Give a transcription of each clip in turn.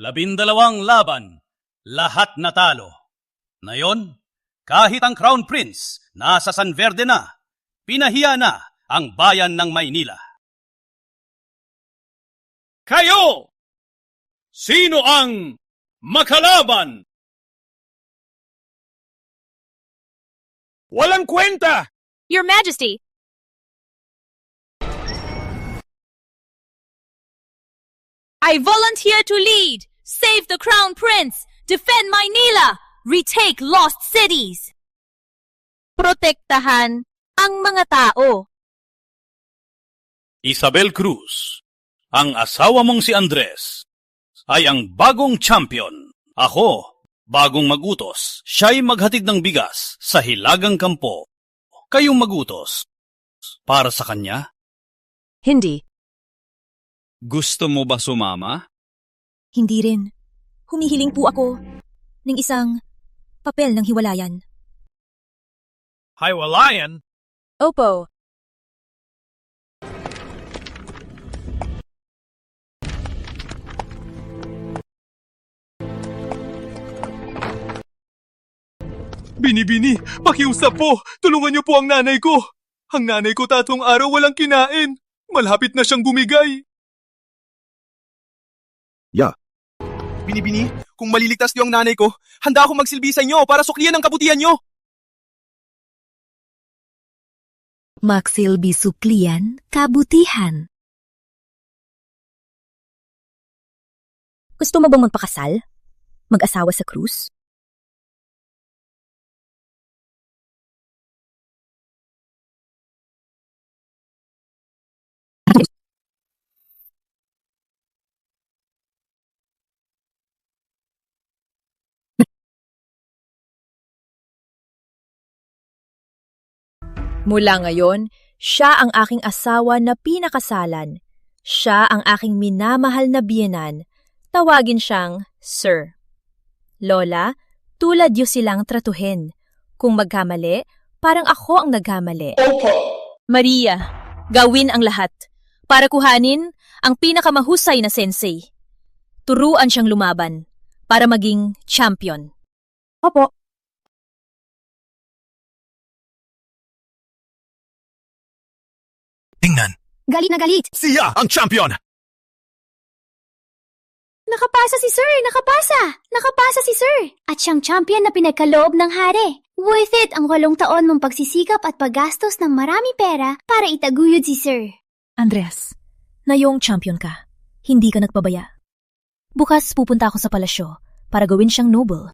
12 laban, lahat natalo. Ngayon, kahit ang Crown Prince nasa San Verde na, pinahiya na ang bayan ng Maynila. Kayo! Sino ang makalaban? Walang kwenta! Your Majesty! I volunteer to lead, save the Crown Prince, defend Maynila, retake lost cities. Protektahan ang mga tao. Isabel Cruz, ang asawa mong si Andres, ay ang bagong champion. Ako, bagong magutos. Siya'y maghatid ng bigas sa hilagang kampo. Kayong magutos. Para sa kanya? Hindi. Gusto mo ba sumama? Hindi rin. Humihiling po ako ng isang papel ng hiwalayan. Hiwalayan? Opo. Bini-bini, pakiusap po! Tulungan niyo po ang nanay ko! Ang nanay ko 3 araw walang kinain. Malapit na siyang bumigay. Bini-bini, kung maliligtas niyo ang nanay ko, handa akong magsilbi sa inyo para suklian ang kabutihan niyo. Magsilbi suklian, kabutihan. Gusto mo bang magpakasal? Mag-asawa sa Cruz? Mula ngayon, siya ang aking asawa na pinakasalan. Siya ang aking minamahal na biyenan. Tawagin siyang Sir. Lola, tulad niyo silang tratuhin. Kung magkamali, parang ako ang nagkamali. Maria, gawin ang lahat para kuhanin ang pinakamahusay na sensei. Turuan siyang lumaban para maging champion. Opo. Tingnan, Galit na galit. siya ang champion! Nakapasa si Sir! Nakapasa! Nakapasa si Sir! At siyang champion na pinagkaloob ng hari. Worth it ang 8 taon mong pagsisikap at paggastos ng marami pera para itaguyod si Sir. Andres, nayong champion ka. Hindi ka nagpabaya. Bukas pupunta ako sa palasyo para gawin siyang noble.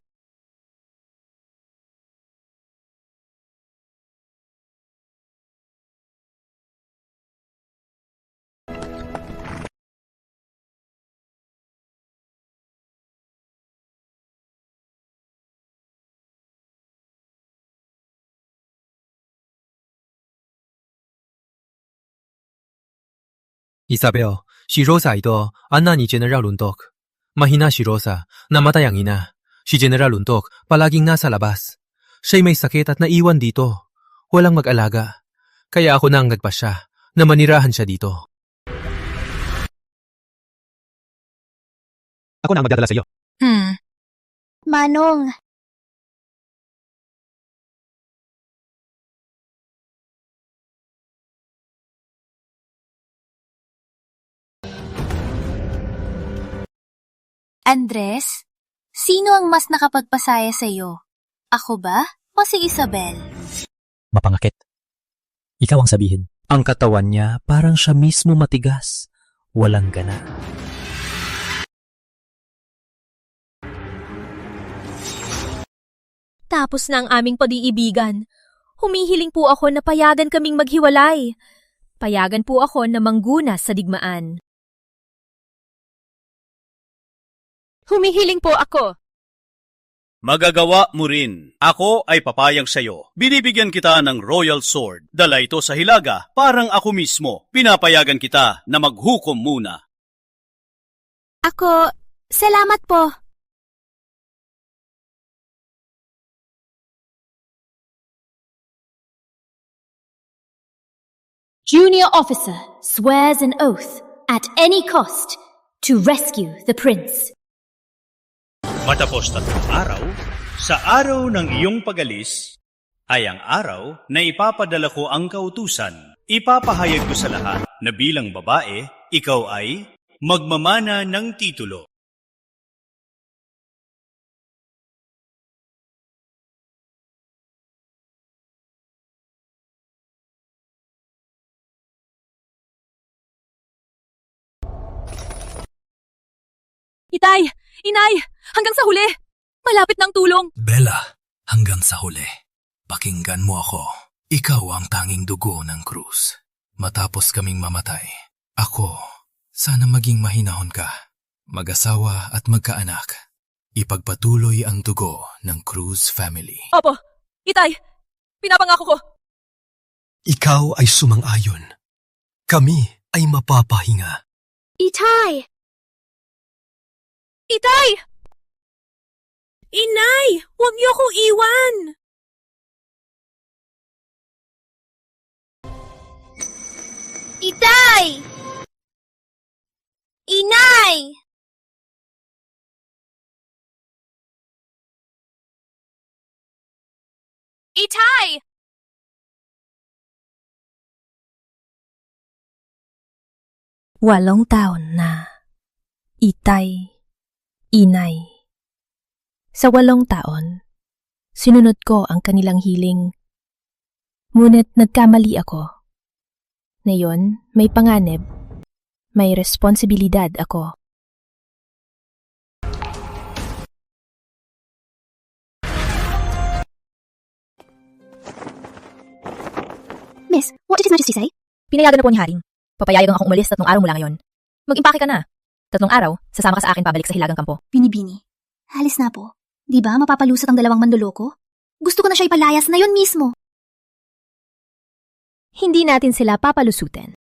Isabel, si Rosa ito, Anna ni General Luntok. Mahina si Rosa, namatay ang ina. Si General Luntok, palaging nasa labas. Siya'y may sakit at naiwan dito. Walang mag-alaga. Kaya ako na ang nagpasya na manirahan siya dito. Ako na ang magdadala sa iyo. Manong, Andres, sino ang mas nakapagpasaya sa iyo? Ako ba o si Isabel? Mapangakit. Ikaw ang sabihin. Ang katawan niya parang siya mismo matigas. Walang gana. Tapos na ang aming pag-iibigan. Humihiling po ako na payagan kaming maghiwalay. Payagan po ako na mangguna sa digmaan. Humihiling po ako. Magagawa mo rin. Ako ay papayag sa'yo. Binibigyan kita ng Royal Sword. Dala ito sa hilaga, parang ako mismo. Pinapayagan kita na maghukom muna. Ako, salamat po. Junior officer swears an oath at any cost to rescue the prince. Matapos 3 araw, sa araw ng iyong pag-alis, ay ang araw na ipapadala ko ang kautusan. Ipapahayag ko sa lahat na bilang babae, ikaw ay magmamana ng titulo. Itay! Inay! Hanggang sa huli! Malapit ng tulong! Bella, hanggang sa huli. Pakinggan mo ako. Ikaw ang tanging dugo ng krus. Matapos kaming mamatay, ako, sana maging mahinahon ka. Mag-asawa at magkaanak. Ipagpatuloy ang dugo ng Cruz family. Opo! Itay! Pinapangako ko! Ikaw ay sumang-ayon. Kami ay mapapahinga. Itay! Itay! Inay! Huwag niyo akong iwan! Itay! Inay! Itay! Walong taon na. Itay, inay. Sa 8 taon, sinunod ko ang kanilang hiling. Ngunit nagkamali ako. Ngayon, may panganib, may responsibilidad ako. Miss, what did His Majesty say? Pinayagan na po ni Haring. Papayagan akong umalis 3 araw mula ngayon. Mag-impake ka na. 3 araw, sasama ka sa akin pabalik sa Hilagang Kampo. Binibini. Halis na po. Di ba mapapalusot ang 2 manduloko? Gusto ko na siya ipalayas na yon mismo. Hindi natin sila papalusutin.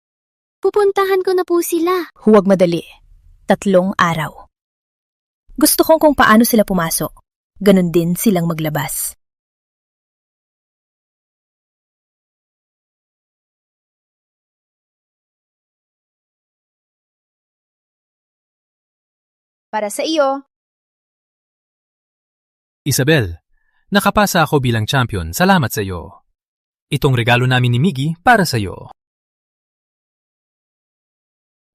Pupuntahan ko na po sila. Huwag madali. 3 araw. Gusto kong kung paano sila pumasok. Ganon din silang maglabas. Para sa iyo. Isabel, nakapasa ako bilang champion. Salamat sa iyo. Itong regalo namin ni Miggy para sa iyo.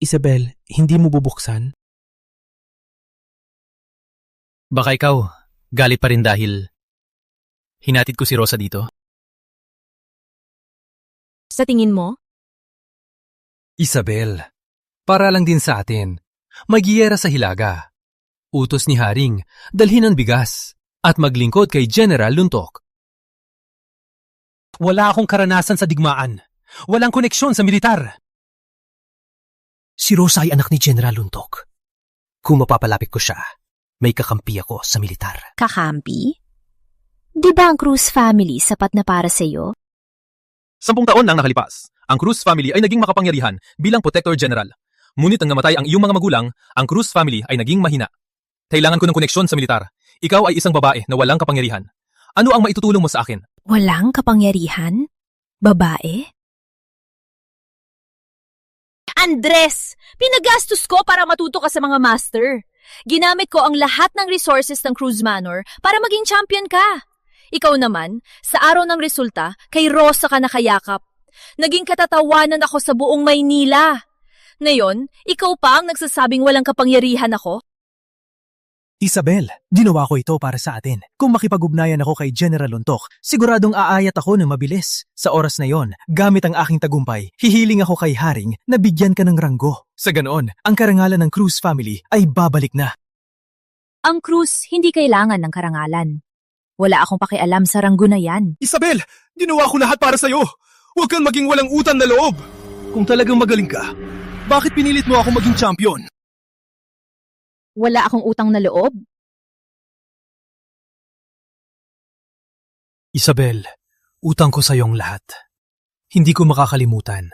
Isabel, hindi mo bubuksan? Baka ikaw, galit pa rin dahil hinatid ko si Rosa dito. Sa tingin mo? Isabel, para lang din sa atin. May giyera sa Hilaga. Utos ni Haring, dalhin ang bigas at maglingkod kay General Luntok. Wala akong karanasan sa digmaan. Walang koneksyon sa militar. Si Rosa ay anak ni General Luntok. Kung mapapalapit ko siya, may kakampi ako sa militar. Kakampi? Di ba ang Cruz family sapat na para sa iyo? 10 taon nang nakalipas, ang Cruz family ay naging makapangyarihan bilang Protector General. Ngunit nang namatay ang iyong mga magulang, ang Cruz family ay naging mahina. Kailangan ko ng koneksyon sa militar. Ikaw ay isang babae na walang kapangyarihan. Ano ang maitutulong mo sa akin? Walang kapangyarihan? Babae? Andres! Pinagastos ko para matuto ka sa mga master. Ginamit ko ang lahat ng resources ng Cruz Manor para maging champion ka. Ikaw naman, sa araw ng resulta, kay Rosa ka nakayakap. Naging katatawanan ako sa buong Maynila. Ngayon, ikaw pa ang nagsasabing walang kapangyarihan ako? Isabel, ginawa ko ito para sa atin. Kung makipag-ugnayan ako kay General Luntok, siguradong aayat ako ng mabilis. Sa oras na yon, gamit ang aking tagumpay, hihiling ako kay Haring na bigyan ka ng ranggo. Sa ganoon, ang karangalan ng Cruz family ay babalik na. Ang Cruz hindi kailangan ng karangalan. Wala akong pakialam sa ranggo na yan. Isabel, ginawa ko lahat para sa'yo. Huwag kang maging walang utang na loob. Kung talagang magaling ka, bakit pinilit mo ako maging champion? Wala akong utang na loob. Isabel, utang ko sa iyong lahat. Hindi ko makakalimutan.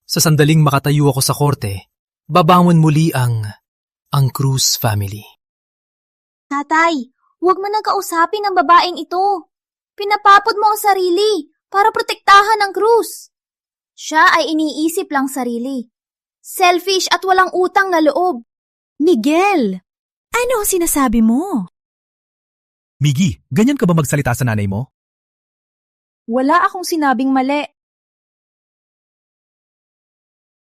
Sa sandaling makatayo ako sa korte, babangon muli ang Cruz family. Tatay, huwag mo nang kausapin ang babaeng ito. Pinapapod mo ang sarili para protektahan ang Cruz. Siya ay iniisip lang sarili. Selfish at walang utang na loob. Miguel, ano ang sinasabi mo? Miggy, ganyan ka ba magsalita sa nanay mo? Wala akong sinabing mali.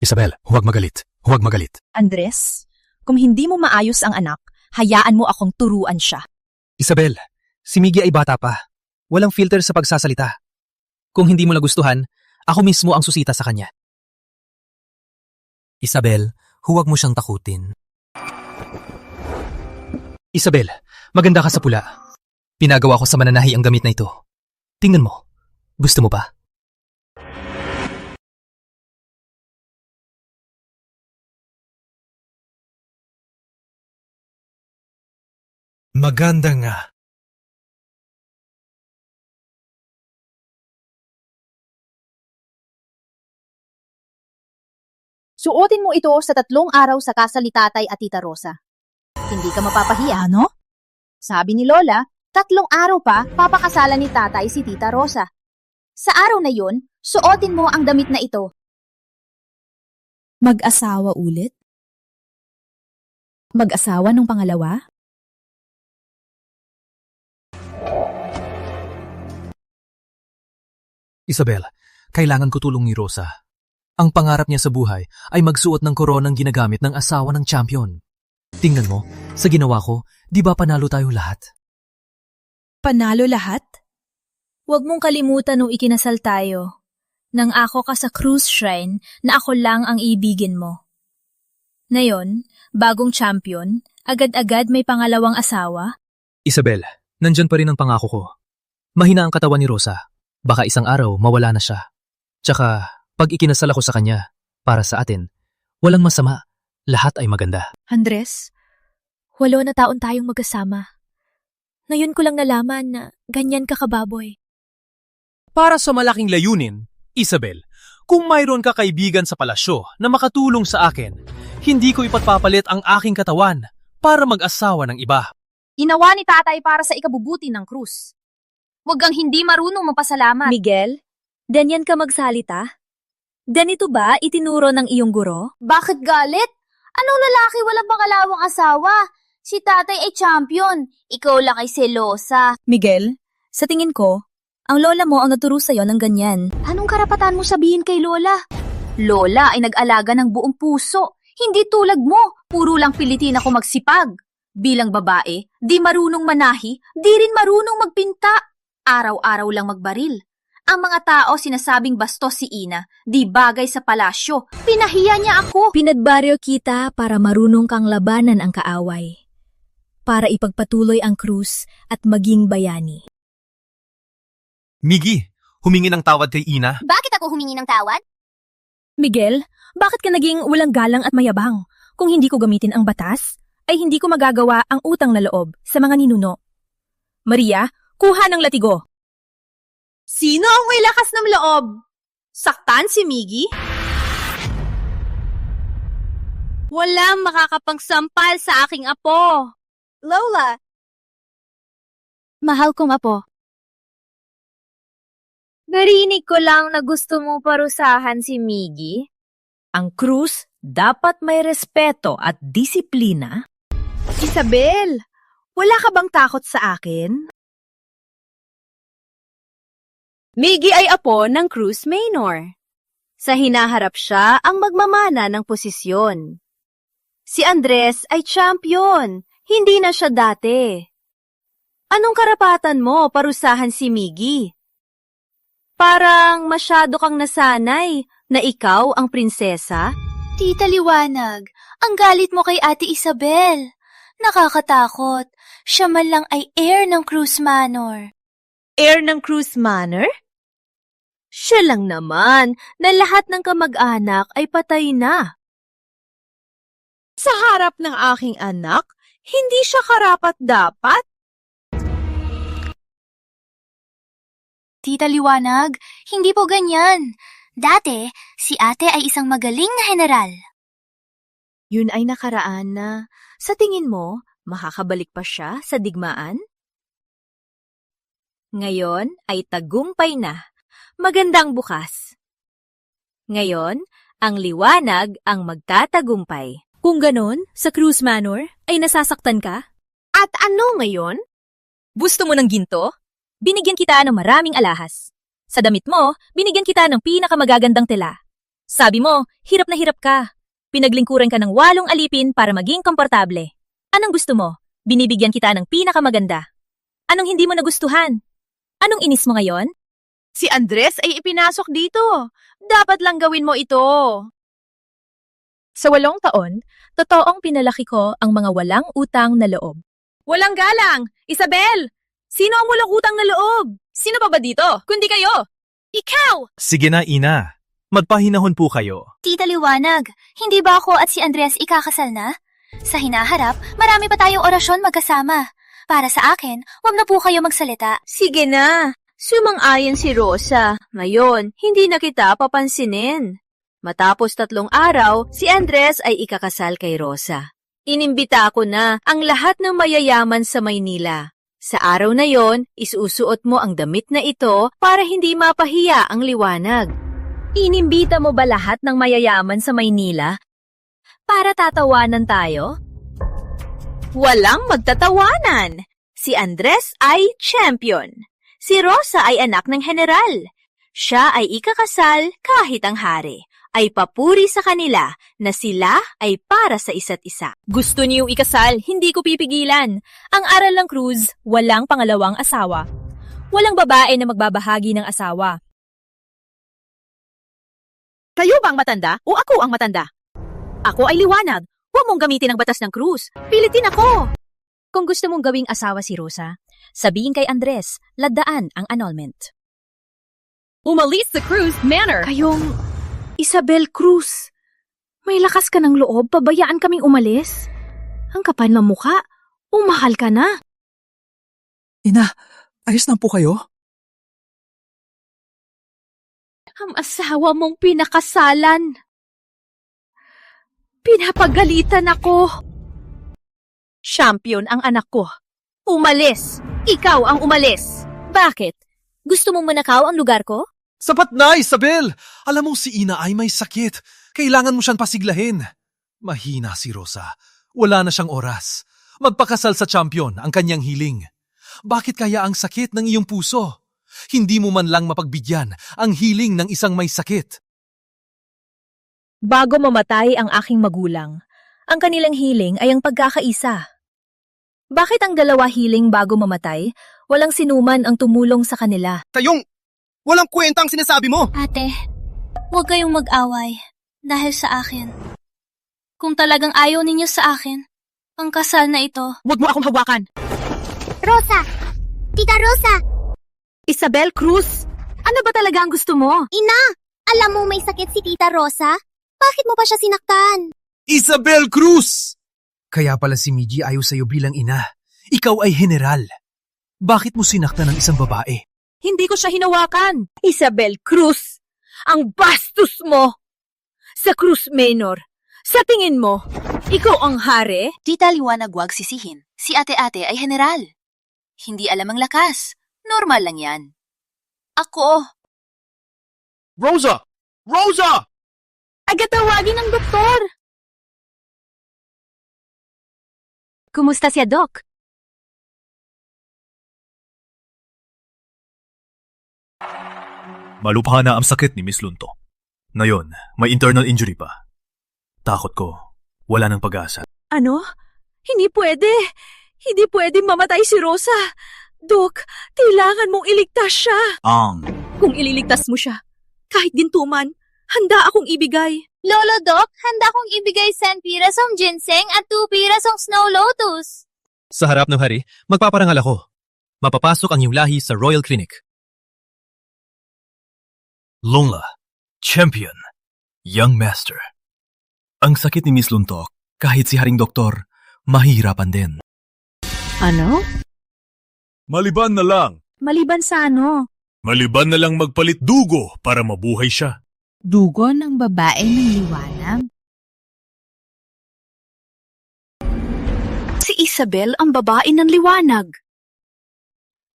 Isabel, huwag magalit. Huwag magalit. Andres, kung hindi mo maayos ang anak, hayaan mo akong turuan siya. Isabel, si Miggy ay bata pa. Walang filter sa pagsasalita. Kung hindi mo nagustuhan, ako mismo ang susita sa kanya. Isabel, huwag mo siyang takutin. Isabel, maganda ka sa pula. Pinagawa ko sa mananahi ang gamit na ito. Tingnan mo. Gusto mo ba? Maganda nga. Suotin mo ito sa 3 araw sa kasal ni Tatay at Tita Rosa. Hindi ka mapapahiya, no? Sabi ni Lola, 3 araw pa papakasalan ni Tatay si Tita Rosa. Sa araw na yun, suotin mo ang damit na ito. Mag-asawa ulit? Mag-asawa nung pangalawa? Isabel, kailangan ko tulong ni Rosa. Ang pangarap niya sa buhay ay magsuot ng koronang ginagamit ng asawa ng champion. Tingnan mo, sa ginawa ko, di ba panalo tayo lahat? Panalo lahat? Huwag mong kalimutan nung ikinasal tayo. Nang ako ka sa cruise shrine na ako lang ang ibigin mo. Ngayon, bagong champion, agad-agad may pangalawang asawa? Isabel, nandyan pa rin ang pangako ko. Mahina ang katawan ni Rosa. Baka isang araw mawala na siya. Tsaka, pag ikinasal ako sa kanya, para sa atin, walang masama. Lahat ay maganda. Andres, 8 na taon tayong magkasama. Ngayon ko lang nalaman na ganyan ka kababoy. Para sa malaking layunin, Isabel, kung mayroon ka kaibigan sa palasyo na makatulong sa akin, hindi ko ipagpapalit ang aking katawan para mag-asawa ng iba. Ginawa ni Tatay para sa ikabubuti ng krus. Huwag kang hindi marunong mapasalamat. Miguel, ganyan ka magsalita? Ganito ba itinuro ng iyong guro? Bakit galit? Anong lalaki walang pangalawang asawa? Si Tatay ay champion. Ikaw lang ay selosa. Miguel, sa tingin ko, ang lola mo ang naturo sa'yo ng ganyan. Anong karapatan mo sabihin kay Lola? Lola ay nag-alaga ng buong puso. Hindi tulad mo, puro lang pilitin ako magsipag. Bilang babae, di marunong manahi, di rin marunong magpinta. Araw-araw lang magbaril. Ang mga tao sinasabing bastos si Ina, di bagay sa palasyo. Pinahiya niya ako. Pinadbaryo kita para marunong kang labanan ang kaaway. Para ipagpatuloy ang krus at maging bayani. Miggy, humingi ng tawad kay Ina. Bakit ako humingi ng tawad? Miguel, bakit ka naging walang galang at mayabang? Kung hindi ko gamitin ang batas, ay hindi ko magagawa ang utang na loob sa mga ninuno. Maria, kuha ng latigo. Sino ang may lakas ng loob? Saktan si Miggy? Walang makakapagsampal sa aking apo. Lola. Mahal kong apo. Narinig ko lang na gusto mong parusahan si Miggy. Ang krus dapat may respeto at disiplina. Isabel, wala ka bang takot sa akin? Miggy ay apo ng Cruz Manor. Sa hinaharap siya ang magmamana ng posisyon. Si Andres ay champion, hindi na siya dati. Anong karapatan mo parusahan si Miggy? Parang masyado kang nasanay na ikaw ang prinsesa? Tita Liwanag, ang galit mo kay Ate Isabel. Nakakatakot. Siya man lang ay heir ng Cruz Manor. Heir ng Cruz Manor? Siya lang naman na lahat ng kamag-anak ay patay na. Sa harap ng aking anak, hindi siya karapat-dapat. Tita Liwanag, hindi po ganyan. Dati, si ate ay isang magaling na general. Yun ay nakaraan na. Sa tingin mo, makakabalik pa siya sa digmaan? Ngayon ay tagumpay na. Magandang bukas. Ngayon, ang liwanag ang magtatagumpay. Kung ganon, sa Cruz Manor ay nasasaktan ka? At ano ngayon? Gusto mo ng ginto? Binigyan kita ng maraming alahas. Sa damit mo, binigyan kita ng pinakamagagandang tela. Sabi mo, hirap na hirap ka. Pinaglingkuran ka ng 8 alipin para maging komportable. Anong gusto mo? Binibigyan kita ng pinakamaganda. Anong hindi mo nagustuhan? Anong inis mo ngayon? Si Andres ay ipinasok dito. Dapat lang gawin mo ito. Sa 8 taon, totoong pinalaki ko ang mga walang utang na loob. Walang galang! Isabel! Sino ang walang utang na loob? Sino pa ba dito? Kundi kayo! Ikaw! Sige na, Ina. Magpahinahon po kayo. Tita Liwanag, hindi ba ako at si Andres ikakasal na? Sa hinaharap, marami pa tayong orasyon magkasama. Para sa akin, wag na po kayo magsalita. Sige na! Sumang-ayon si Rosa. Ngayon, hindi na kita papansinin. Matapos 3 araw, si Andres ay ikakasal kay Rosa. Inimbita ko na ang lahat ng mayayaman sa Maynila. Sa araw na yon, isusuot mo ang damit na ito para hindi mapahiya ang liwanag. Inimbita mo ba lahat ng mayayaman sa Maynila? Para tatawanan tayo? Walang magtatawanan. Si Andres ay champion. Si Rosa ay anak ng general. Siya ay ikakasal kahit ang hari. Ay papuri sa kanila na sila ay para sa isa't isa. Gusto niyong ikasal, hindi ko pipigilan. Ang aral ng Cruz, walang pangalawang asawa. Walang babae na magbabahagi ng asawa. Kayo ba ang matanda o ako ang matanda? Ako ay liwanag. Huwag mong gamitin ang batas ng Cruz. Pilitin ako. Kung gusto mong gawing asawa si Rosa, sabihin kay Andres, ladaan ang annulment. Umalis sa Cruz Manor. Kayong Isabel Cruz. May lakas ka ng loob, pabayaan kaming umalis. Ang kapal ng mukha, umahal ka na. Ina, ayos lang po kayo? Ang asawa mong pinakasalan. Pinapagalitan ako. Champion ang anak ko. Umalis! Ikaw ang umalis! Bakit? Gusto mong manakaw ang lugar ko? Sapat na, Isabel! Alam mo si Ina ay may sakit. Kailangan mo siyang pasiglahin. Mahina si Rosa. Wala na siyang oras. Magpakasal sa champion ang kanyang hiling. Bakit kaya ang sakit ng iyong puso? Hindi mo man lang mapagbigyan ang hiling ng isang may sakit. Bago mamatay ang aking magulang, ang kanilang hiling ay ang pagkakaisa. Bakit ang dalawa hiling bago mamatay, walang sinuman ang tumulong sa kanila? Kayong walang kwenta ang sinasabi mo! Ate, huwag kayong mag-away dahil sa akin. Kung talagang ayaw ninyo sa akin, ang kasal na ito. Huwag mo akong hawakan. Rosa! Tita Rosa! Isabel Cruz! Ano ba talaga ang gusto mo? Ina! Alam mo may sakit si Tita Rosa? Bakit mo pa siya sinaktan? Isabel Cruz! Kaya pala si Miggy ayaw sa'yo bilang ina. Ikaw ay general. Bakit mo sinaktan ng isang babae? Hindi ko siya hinawakan. Isabel Cruz! Ang bastos mo! Sa Cruz Manor, sa tingin mo, ikaw ang hari? Tita Liwanag, wag sisihin. Si ate-ate ay general. Hindi alam ang lakas. Normal lang yan. Ako. Rosa! Rosa! Agad tawagin ng doktor. Kumusta siya, Doc? Malubha na ang sakit ni Miss Lunto. Ngayon, may internal injury pa. Takot ko, wala nang pag-asa. Ano? Hindi pwede. Hindi pwede mamatay si Rosa. Doc, kailangan mong iligtas siya. Kung ililigtas mo siya, kahit gintuman, handa akong ibigay. Lolo Doc, handa kong ibigay 10 pirasong ginseng at 2 pirasong snow lotus. Sa harap ng hari, magpaparangal ako. Mapapasok ang iyong lahi sa Royal Clinic. Lola, champion, young master. Ang sakit ni Miss Luntok, kahit si Haring Doktor, mahihirapan din. Ano? Maliban na lang. Maliban sa ano? Maliban na lang magpalit dugo para mabuhay siya. Dugo ng babae ng liwanag? Si Isabel ang babae ng liwanag.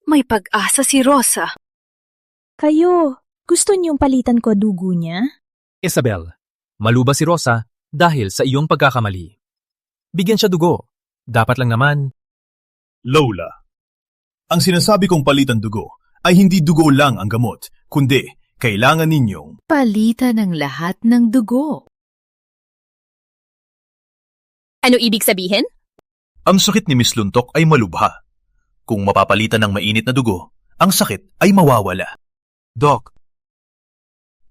May pag-asa si Rosa. Kayo, gusto niyong palitan ko dugo niya? Isabel, maluba si Rosa dahil sa iyong pagkakamali. Bigyan siya dugo. Dapat lang naman. Lola, Ang sinasabi kong palitan dugo ay hindi dugo lang ang gamot, kundi kailangan ninyong Palitan ng lahat ng dugo. Ano ibig sabihin? ang sakit ni Miss Luntok ay malubha. Kung mapapalitan ng mainit na dugo, ang sakit ay mawawala. Doc,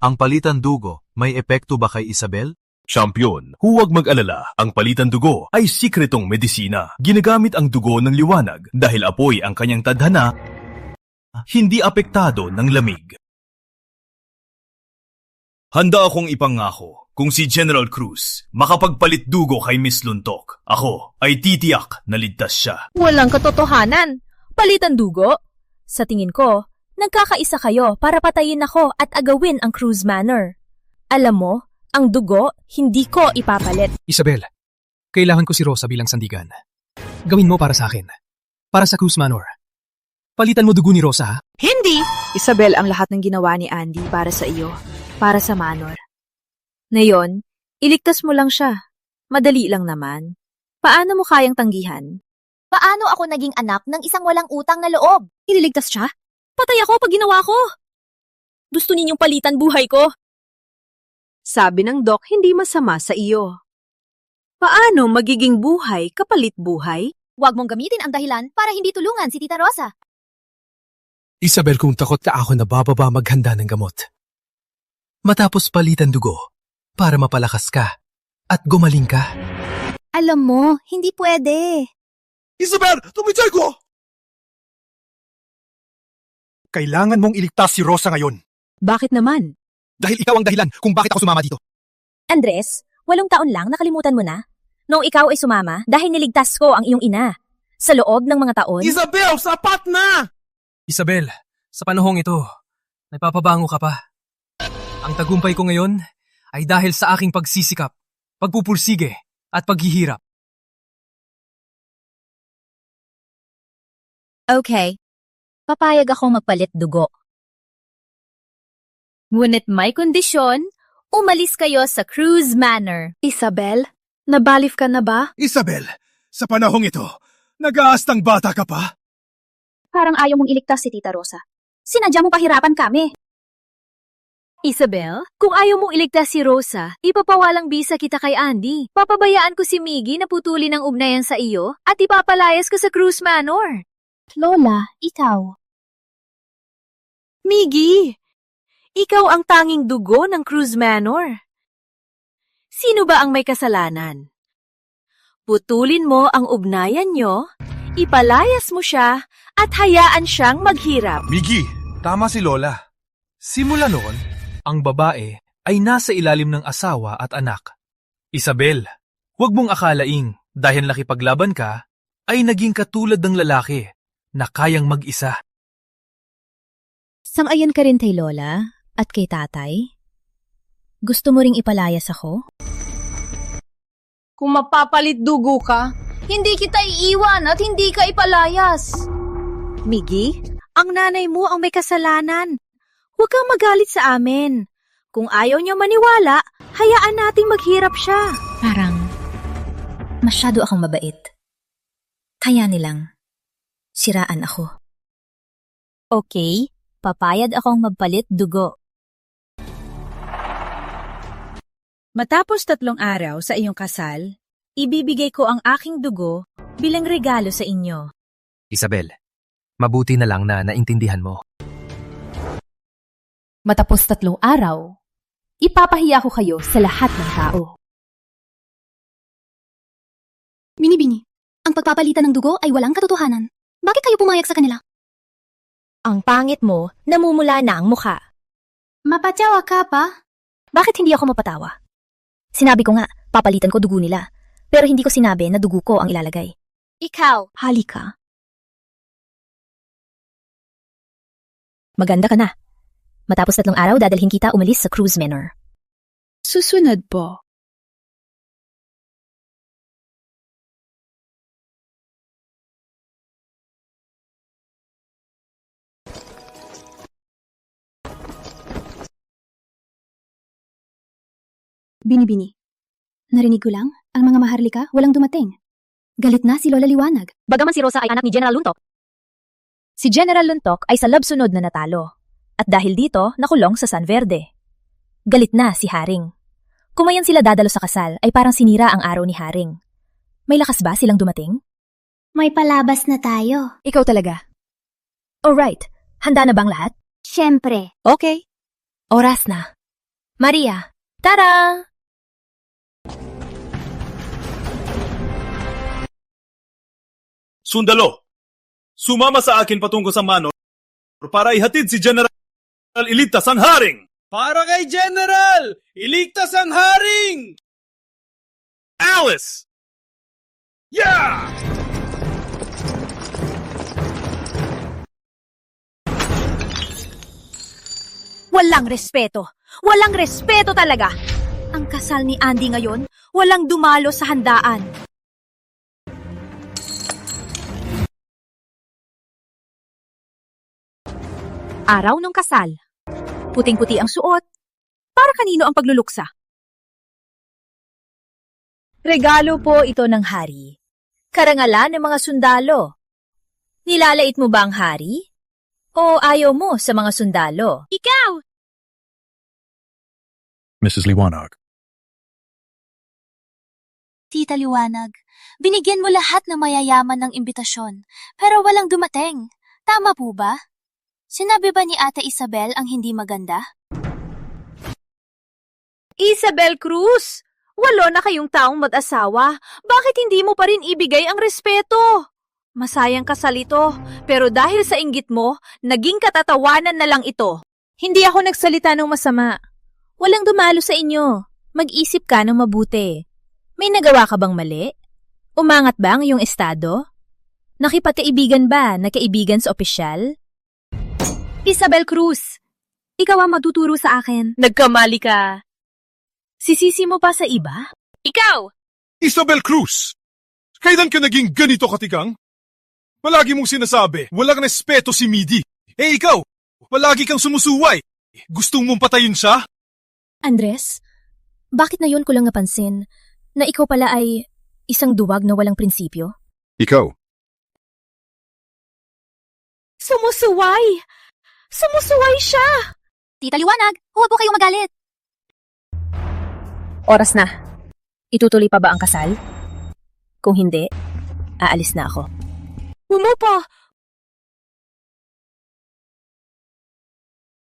ang palitan dugo may epekto ba kay Isabel? Champion, huwag mag-alala. Ang palitan dugo ay sikretong medisina. Ginagamit ang dugo ng liwanag dahil apoy ang kanyang tadhana, hindi apektado ng lamig. Handa akong ipangako kung si General Cruz makapagpalit dugo kay Miss Luntok, ako ay titiyak na ligtas siya. Walang katotohanan. Palitan dugo? Sa tingin ko, nagkakaisa kayo para patayin ako at agawin ang Cruz Manor. Alam mo, ang dugo, hindi ko ipapalit. Isabel, kailangan ko si Rosa bilang sandigan. Gawin mo para sa akin. Para sa Cruz Manor. Palitan mo dugo ni Rosa, ha? Hindi! Isabel, ang lahat ng ginawa ni Andy para sa iyo. Para sa Manor. Ngayon, iligtas mo lang siya. Madali lang naman. Paano mo kayang tanggihan? Paano ako naging anak ng isang walang utang na loob? Ililigtas siya? Patay ako pag ginawa ko. Gusto ninyong palitan buhay ko? Sabi ng doc, hindi masama sa iyo. Paano magiging buhay kapalit buhay? Huwag mong gamitin ang dahilan para hindi tulungan si Tita Rosa. Isabel, kung takot ka ako na bababa maghanda ng gamot. Matapos palitan dugo, para mapalakas ka at gumaling ka. Alam mo, hindi pwede. Isabel, tumitay ko! Kailangan mong iligtas si Rosa ngayon. Bakit naman? Dahil ikaw ang dahilan kung bakit ako sumama dito. Andres, 8 taon lang, nakalimutan mo na? Noong ikaw ay sumama dahil niligtas ko ang iyong ina. Sa loob ng mga taon... Isabel, sapat na! Isabel, sa panahong ito, nagpapabango ka pa. Ang tagumpay ko ngayon ay dahil sa aking pagsisikap, pagpupursige at paghihirap. Okay, papayag akong magpalit dugo. Ngunit may kondisyon, umalis kayo sa Cruz Manor. Isabel, nabalif ka na ba? Isabel, sa panahong ito, nag-aastang bata ka pa? Parang ayaw mong iligtas si Tita Rosa. Sinadya mong pahirapan kami. Isabel, kung ayaw mong iligtas si Rosa, ipapawalang bisa kita kay Andy. Papabayaan ko si Miggy na putulin ang ugnayan sa iyo at ipapalayas ka sa Cruz Manor. Lola, ikaw. Miggy, ikaw ang tanging dugo ng Cruz Manor. Sino ba ang may kasalanan? Putulin mo ang ugnayan nyo, ipalayas mo siya at hayaan siyang maghirap. Miggy, tama si Lola. Simula noon, ang babae ay nasa ilalim ng asawa at anak. Isabel, huwag mong akalaing dahil nakipaglaban ka, ay naging katulad ng lalaki na kayang mag-isa. Sang-ayon ka rin kay Lola at kay Tatay? Gusto mo ring ipalayas ako? Kung mapapalit dugo ka, hindi kita iiwan at hindi ka ipalayas. Miggy, ang nanay mo ang may kasalanan. Huwag kang magalit sa amin. Kung ayaw niya maniwala, hayaan nating maghirap siya. Parang masyado akong mabait. Kaya nilang siraan ako. Okay, papayag akong magpalit dugo. Matapos 3 araw sa iyong kasal, ibibigay ko ang aking dugo bilang regalo sa inyo. Isabel, mabuti na lang na naintindihan mo. Matapos 3 araw, ipapahiya ko kayo sa lahat ng tao. Bini-bini, ang pagpapalitan ng dugo ay walang katotohanan. Bakit kayo pumayag sa kanila? Ang pangit mo, namumula na ang mukha. Mapatawa ka pa? Bakit hindi ako mapatawa? Sinabi ko nga, papalitan ko dugo nila. Pero hindi ko sinabi na dugo ko ang ilalagay. Ikaw. Halika. Maganda ka na. Matapos 3 araw, dadalhin kita umalis sa Cruz Manor. Susunod po. Bini-bini, narinig ko lang, ang mga maharlika walang dumating. Galit na si Lola Liwanag. Bagaman si Rosa ay anak ni General Luntok. Si General Luntok ay sa labsunod na natalo. At dahil dito, nakulong sa San Verde. Galit na si Haring. Kumayan sila dadalo sa kasal ay parang sinira ang araw ni Haring. May lakas ba silang dumating? May palabas na tayo. Ikaw talaga. Alright, handa na bang lahat? Siyempre. Okay. Oras na. Maria, tara! Sundalo! Sumama sa akin patungo sa manor para ihatid si General Iligtas ang haring! Para kay General! Iligtas ang haring! Alice! Yeah! Walang respeto! Walang respeto talaga! Ang kasal ni Andy ngayon, walang dumalo sa handaan. Araw ng kasal. Puting-puti ang suot. Para kanino ang pagluluksa? Regalo po ito ng hari. Karangalan ng mga sundalo. Nilalait mo ba ang hari? O ayaw mo sa mga sundalo? Ikaw! Mrs. Liwanag. Tita Liwanag, binigyan mo lahat ng mayayaman ng imbitasyon, pero walang dumating. Tama po ba? Sinabi ba ni Ate Isabel ang hindi maganda? Isabel Cruz, 8 na kayong taong mag-asawa. Bakit hindi mo pa rin ibigay ang respeto? Masayang kasal ito, pero dahil sa inggit mo, naging katatawanan na lang ito. Hindi ako nagsalita ng masama. Walang dumalo sa inyo. Mag-isip ka ng mabuti. May nagawa ka bang mali? Umangat ba ang iyong estado? Nakipagkaibigan ba na kaibigan sa opisyal? Isabel Cruz, ikaw ang matuturo sa akin. Nagkamali ka. Sisisi mo pa sa iba? Ikaw! Isabel Cruz! Kailan ka naging ganito katikang? Palagi mong sinasabi, walang respeto si Midi. Eh ikaw, palagi kang sumusuway. Gusto mong patayin siya? Andres, bakit na yun ko lang napansin na ikaw pala ay isang duwag na walang prinsipyo? Ikaw. Sumusuway! Sumusuway siya! Tita Liwanag, huwag po kayong magalit. Oras na. Itutuloy pa ba ang kasal? Kung hindi, aalis na ako. Umupo!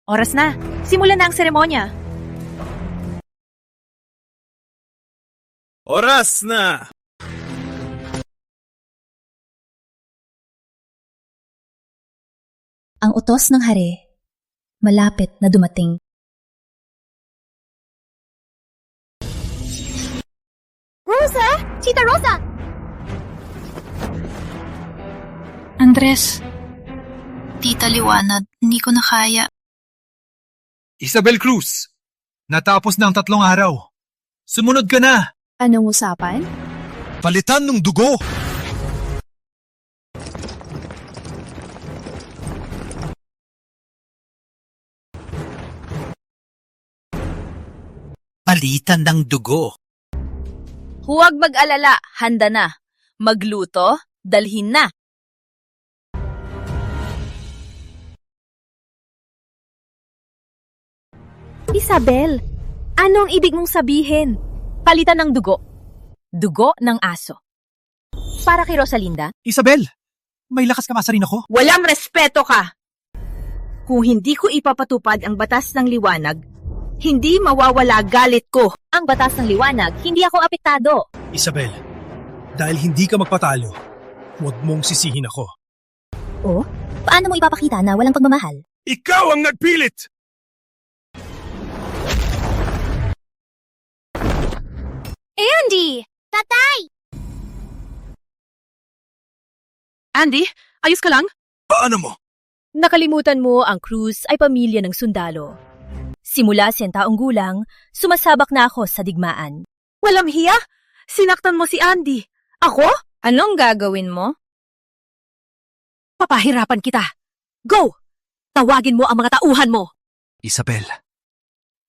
Oras na. Simulan na ang seremonya. Oras na! Ang utos ng hari, malapit na dumating. Rosa! Tita Rosa! Andres, Tita Liwanag, hindi ko na kaya. Isabel Cruz, natapos na ang 3 araw. Sumunod ka na. Anong usapan? Palitan ng dugo! Palitan ng dugo. Huwag mag-alala, handa na. Magluto, dalhin na. Isabel, ano ang ibig mong sabihin? Palitan ng dugo. Dugo ng aso. Para kay Rosalinda? Isabel, may lakas ka masarin ako? Walang respeto ka! Kung hindi ko ipapatupad ang batas ng liwanag, hindi mawawala galit ko. Ang batas ng liwanag, hindi ako apektado. Isabel, dahil hindi ka magpatalo, huwag mong sisihin ako. Oh, paano mo ipapakita na walang pagmamahal? Ikaw ang nagpilit! Andy! Tatay! Andy, ayos ka lang? Paano mo? Nakalimutan mo ang Cruz ay pamilya ng sundalo. Simula 100 taong gulang, sumasabak na ako sa digmaan. Walang hiya? Sinaktan mo si Andy. Ako? Anong gagawin mo? Papahirapan kita. Go! Tawagin mo ang mga tauhan mo. Isabel,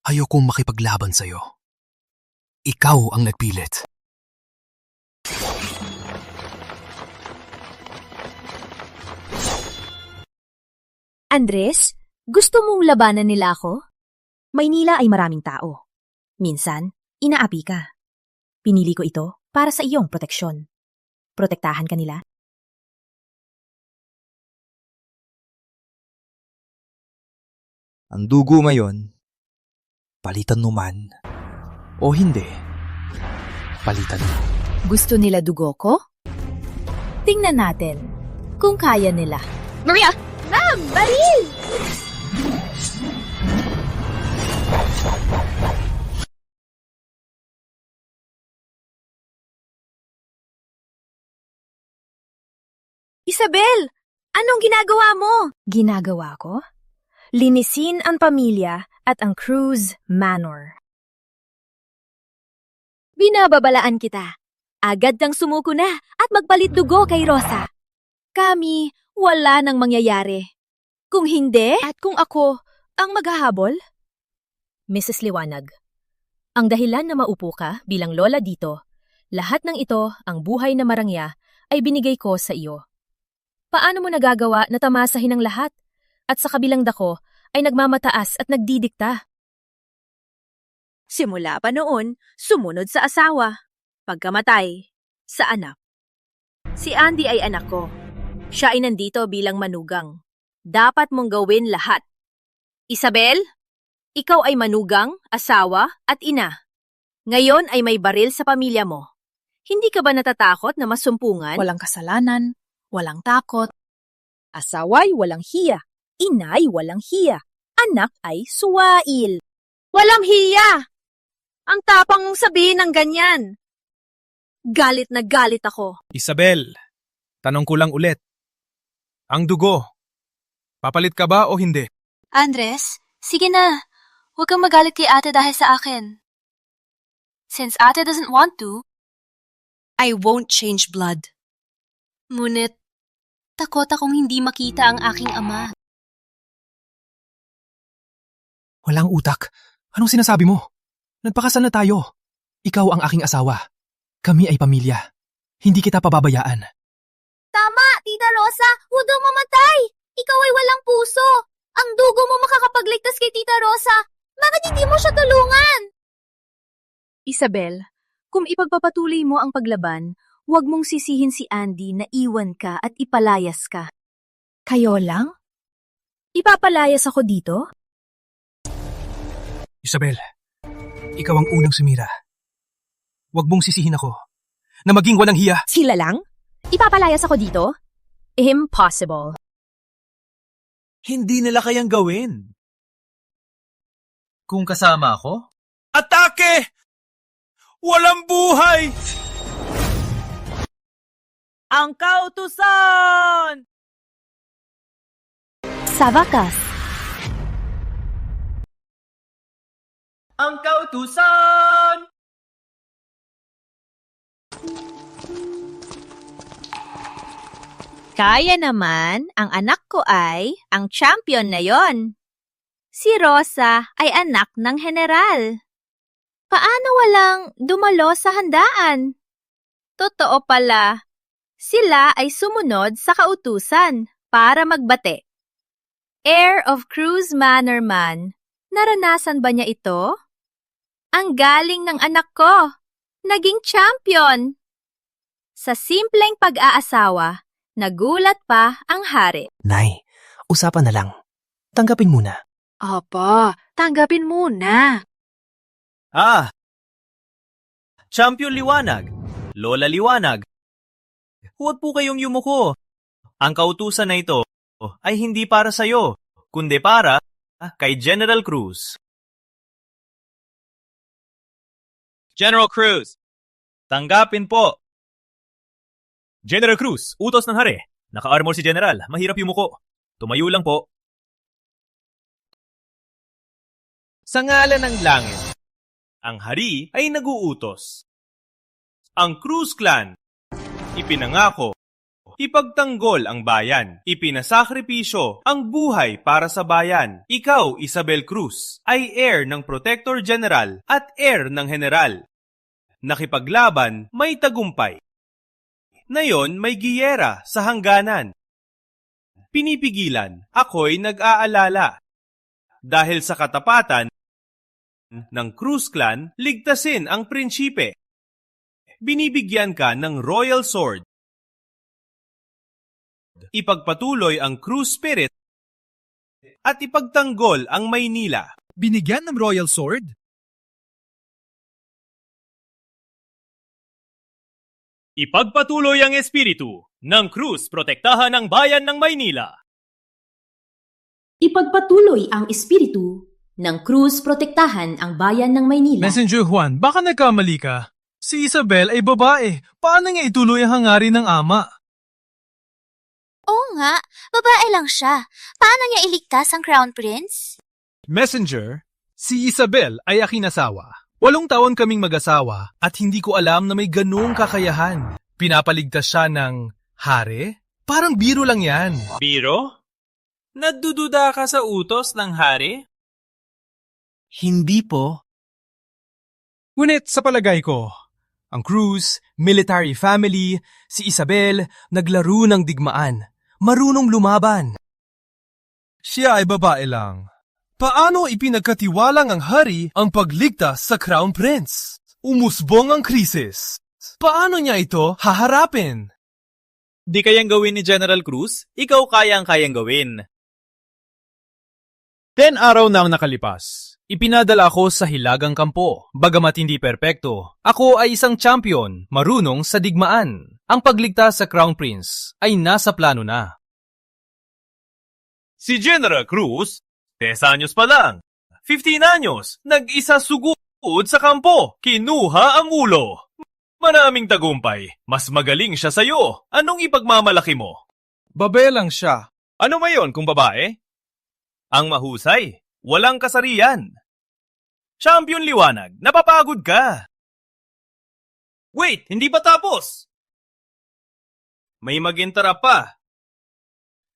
ayokong makipaglaban sa'yo. Ikaw ang nagpilit. Andres, gusto mong labanan nila ako? Maynila ay maraming tao. Minsan, inaapi ka. Pinili ko ito para sa iyong proteksyon. Protektahan ka nila. Ang dugo ngayon, palitan mo man o hindi, palitan mo. Gusto nila dugo ko? Tingnan natin kung kaya nila. Maria! Ma'am! Baril! Isabel! Anong ginagawa mo? Ginagawa ko? Linisin ang pamilya at ang Cruz Manor. Binababalaan kita. Agad kang sumuko na at magpalit dugo kay Rosa. Kami, wala nang mangyayari. Kung hindi, at kung ako ang maghahabol? Mrs. Liwanag, ang dahilan na maupo ka bilang lola dito, lahat ng ito, ang buhay na marangya, ay binigay ko sa iyo. Paano mo nagagawa na tamasahin ang lahat at sa kabilang dako ay nagmamataas at nagdidikta? Simula pa noon, sumunod sa asawa. Pagkamatay, sa anak. Si Andy ay anak ko. Siya ay nandito bilang manugang. Dapat mong gawin lahat. Isabel, ikaw ay manugang, asawa at ina. Ngayon ay may baril sa pamilya mo. Hindi ka ba natatakot na masumpungan? Walang kasalanan, walang takot. Asawa'y walang hiya, ina'y walang hiya, anak ay suwail. Walang hiya! Ang tapang mong sabihin ng ganyan. Galit na galit ako. Isabel, tanong ko lang ulit. Ang dugo, papalit ka ba o hindi? Andres, sige na. Huwag kang magalit kay ate dahil sa akin. Since ate doesn't want to, I won't change blood. ngunit takot akong hindi makita ang aking ama. Walang utak. Anong sinasabi mo? Nagpakasal na tayo. Ikaw ang aking asawa. Kami ay pamilya. Hindi kita pababayaan. Tama, Tita Rosa! Huwag kang mamatay! Ikaw ay walang puso! Ang dugo mo makakapagligtas kay Tita Rosa! Bakit hindi mo siya tulungan? Isabel, kung ipagpapatuloy mo ang paglaban, huwag mong sisihin si Andy na iwan ka at ipalayas ka. Kayo lang? Ipapalayas ako dito? Isabel, ikaw ang unang sumira. Huwag mong sisihin ako na maging walang hiya. Sila lang? Ipapalayas ako dito? Impossible. Hindi nila kayang gawin. Kung kasama ako? Atake! Walang buhay! Ang kautusan! Sa wakas, Ang kautusan! Kaya naman, ang anak ko ay ang champion na yon. Si Rosa ay anak ng general. Paano walang dumalo sa handaan? Totoo pala, sila ay sumunod sa kautusan para magbate. Heir of Cruz Manor man, naranasan ba niya ito? Ang galing ng anak ko, naging champion. Sa simpleng pag-aasawa, nagulat pa ang hari. Nay, usapan na lang. Tanggapin muna. Apa, tanggapin muna. Champion Liwanag, Lola Liwanag. Huwag po kayong yumuko. Ang kautusan na ito ay hindi para sa'yo, kundi para kay General Cruz. General Cruz, tanggapin po. General Cruz, utos ng hari. Naka-armor si General, mahirap yumuko. Tumayo lang po. Sa ngalan ng langit, ang hari ay naguutos. Ang Cruz Clan, ipinangako, ipagtanggol ang bayan, ipinasakripisyo ang buhay para sa bayan. Ikaw, Isabel Cruz, ay heir ng Protector General at heir ng General. Nakipaglaban, may tagumpay. Ngayon may giyera sa hangganan. pinipigilan, ako'y nag-aalala. Dahil sa katapatan ng Cruz Clan, ligtasin ang prinsipe. Binibigyan ka ng Royal Sword. Ipagpatuloy ang Cruz Spirit at ipagtanggol ang Maynila. Binigyan ng Royal Sword? Ipagpatuloy ang espiritu ng Cruz protektahan ang bayan ng Maynila. Ipagpatuloy ang espiritu ng Cruz protektahan ang bayan ng Maynila. Messenger Juan, baka nagkamali ka. Si Isabel ay babae. Paano niya ituloy ang hangarin ng ama? Oo nga, babae lang siya. Paano niya iligtas ang Crown Prince? Messenger, si Isabel ay aking asawa. 8 taon kaming mag-asawa at hindi ko alam na may ganoong kakayahan. Pinapaligtas siya ng hari? Parang biro lang yan. Biro? Nagdududa ka sa utos ng hari? Hindi po. Ngunit sa palagay ko, ang Cruz, military family, si Isabel, naglaro ng digmaan. Marunong lumaban. Siya ay babae lang. Paano ipinagkatiwalang ang hari ang pagligtas sa Crown Prince? Umusbong ang krisis. Paano niya ito haharapin? Di kayang gawin ni General Cruz, ikaw kayang gawin. 10 araw na ang nakalipas. Ipinadala ako sa Hilagang Kampo. Bagamat hindi perpekto, ako ay isang champion, marunong sa digmaan. Ang pagligtas sa Crown Prince ay nasa plano na. Si General Cruz, 10 anyos pa lang. 15 anyos, nag-isa sugod sa kampo. Kinuha ang ulo. Maraming tagumpay. Mas magaling siya sa'yo. Anong ipagmamalaki mo? Babae lang siya. Ano mayon kung babae? Ang mahusay, walang kasarian. Champion Liwanag, napapagod ka. Wait, hindi pa tapos. May magintara pa.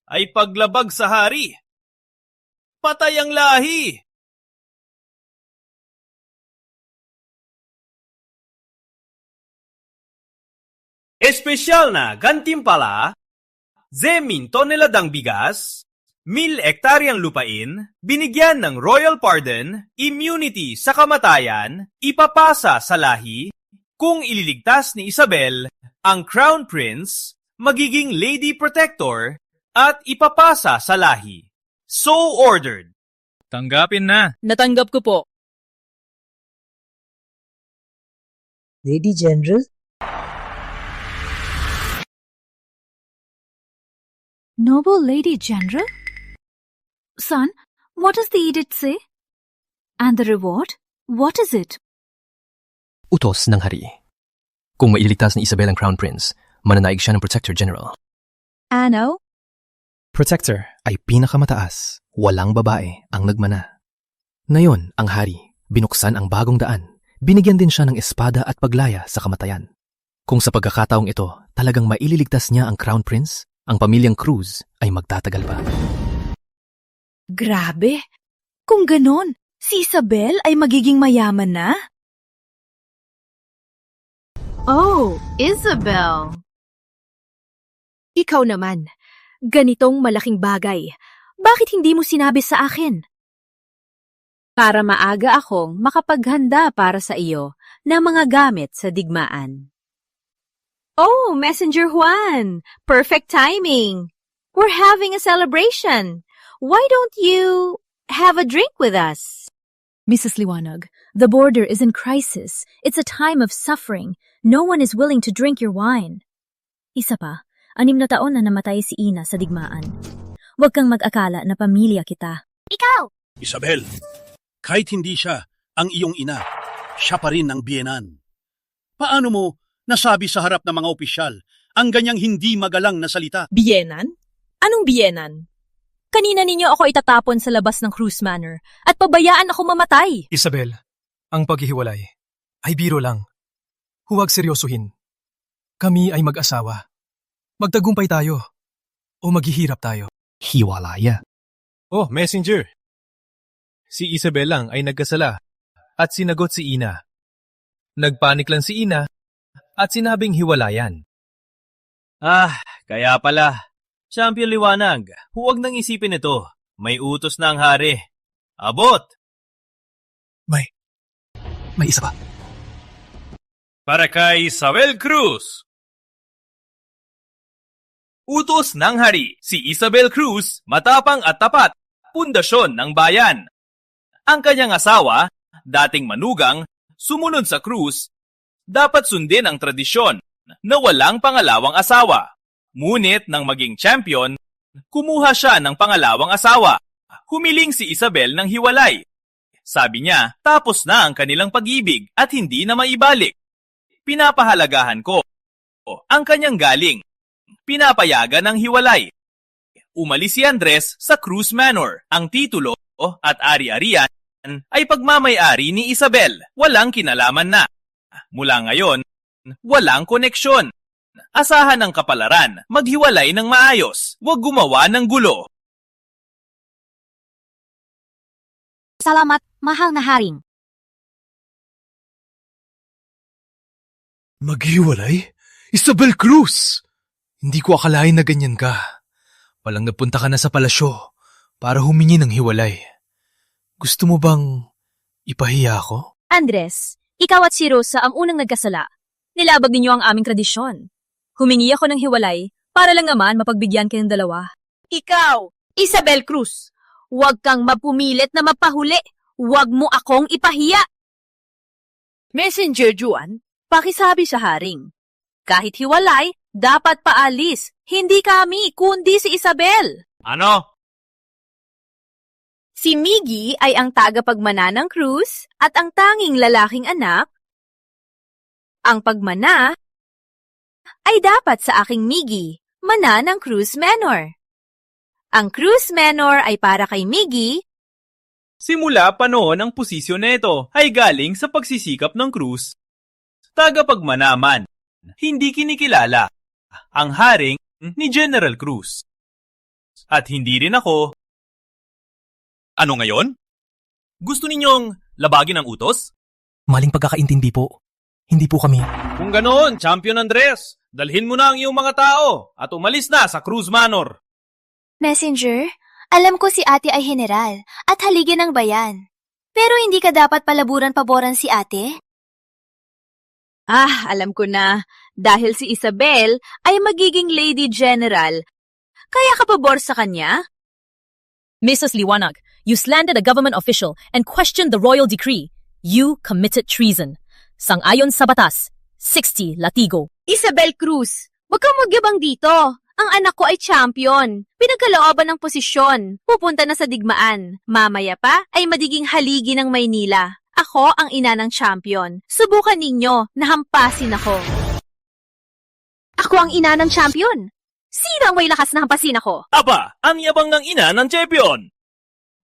Ay paglabag sa hari. Patay ang lahi. Espesyal na gantimpala, 10,000 toneladang bigas, 1,000 hektaryang lupain, binigyan ng royal pardon, immunity sa kamatayan, ipapasa sa lahi, kung ililigtas ni Isabel, ang Crown Prince, magiging Lady Protector, at ipapasa sa lahi. So ordered. Tanggapin na. Natanggap ko po. Lady General? Noble Lady General? Son, what does the edict say? And the reward? What is it? Utos ng hari. Kung mailigtas ni Isabel ang Crown Prince, mananaig siya ng Protector General. Ano? Protector ay pinakamataas, walang babae ang nagmana. Ngayon, ang hari, binuksan ang bagong daan. Binigyan din siya ng espada at paglaya sa kamatayan. Kung sa pagkakataong ito, talagang maililigtas niya ang Crown Prince, ang pamilyang Cruz ay magtatagal pa. Grabe! Kung ganon, si Isabel ay magiging mayaman na? Oh, Isabel! Ikaw naman, ganitong malaking bagay. Bakit hindi mo sinabi sa akin? Para maaga akong makapaghanda para sa iyo ng mga gamit sa digmaan. Oh, Messenger Juan! Perfect timing! We're having a celebration! Why don't you have a drink with us? Mrs. Liwanag, the border is in crisis. It's a time of suffering. No one is willing to drink your wine. Isa pa, 6 na taon na namatay si Ina sa digmaan. Huwag kang mag-akala na pamilya kita. Ikaw! Isabel, kahit hindi siya ang iyong ina, siya pa rin ang biyenan. Paano mo nasabi sa harap ng mga opisyal ang ganyang hindi magalang na salita? Biyenan? Anong biyenan? Kanina ninyo ako itatapon sa labas ng Cruz Manor at pabayaan ako mamatay. Isabel, ang paghihiwalay ay biro lang. Huwag seryosuhin. Kami ay mag-asawa. Magtagumpay tayo o maghihirap tayo. Hiwalaya. Oh, Messenger. Si Isabel lang ay nagkasala at sinagot si Ina. Nagpanik lang si Ina at sinabing hiwalayan. Kaya pala. Champion Liwanag, huwag nang isipin ito. May utos na ang hari. Abot! May isa pa. Para kay Isabel Cruz. Utos ng hari, si Isabel Cruz, matapang at tapat, pundasyon ng bayan. Ang kanyang asawa, dating manugang, sumunod sa Cruz, dapat sundin ang tradisyon na walang pangalawang asawa. Ngunit nang maging champion, kumuha siya ng pangalawang asawa. Humiling si Isabel ng hiwalay. Sabi niya, tapos na ang kanilang pag-ibig at hindi na maibalik. Pinapahalagahan ko ang kanyang galing. Pinapayagan ng hiwalay. Umalis si Andres sa Cruz Manor. Ang titulo at ari-arian ay pagmamay-ari ni Isabel. Walang kinalaman na. Mula ngayon, walang koneksyon. Asahan ang kapalaran, maghiwalay ng maayos. Huwag gumawa ng gulo. Salamat, mahal na haring. Maghiwalay? Isabel Cruz! Hindi ko akalain na ganyan ka. Palang napunta ka na sa palasyo para humingi ng hiwalay. Gusto mo bang ipahiya ako? Andres, ikaw at si Rosa ang unang nagkasala. Nilabag ninyo ang aming tradisyon. Humingi ako ng hiwalay para lang naman mapagbigyan kayong dalawa. Ikaw, Isabel Cruz, huwag kang mapumilit na mapahuli. Huwag mo akong ipahiya. Messenger Juan, pakisabi sa haring. Kahit hiwalay, dapat paalis. Hindi kami, kundi si Isabel. Ano? Si Miggy ay ang tagapagmana ng Cruz at ang tanging lalaking anak. Ang pagmana ay dapat sa aking Miggy, mana ng Cruz Manor. Ang Cruz Manor ay para kay Miggy. Simula pa noon ang posisyon nito ay galing sa pagsisikap ng Cruz. Tagapagmanaman, hindi kinikilala ang haring ni General Cruz. At hindi rin ako. Ano ngayon? Gusto ninyong labagin ang utos? Maling pagkakaintindi po. Hindi po kami. Kung ganoon, Champion Andres, dalhin mo na ang iyong mga tao at umalis na sa Cruz Manor. Messenger, alam ko si ate ay general at haligi ng bayan. Pero hindi ka dapat palaburan-paboran si ate? Alam ko na. Dahil si Isabel ay magiging Lady General, kaya ka pabor sa kanya? Mrs. Liwanag, you slandered a government official and questioned the royal decree. You committed treason. Sang-ayon sa batas, 60 latigo. Isabel Cruz, wag kang magyabang dito. Ang anak ko ay champion. Pinagkalooban ng posisyon. Pupunta na sa digmaan. Mamaya pa ay magiging haligi ng Maynila. Ako ang ina ng champion. Subukan ninyo na hampasin ako. Ako ang ina ng champion. Sino ang may lakas na hampasin ako? Aba, ang yabang ng ina ng champion.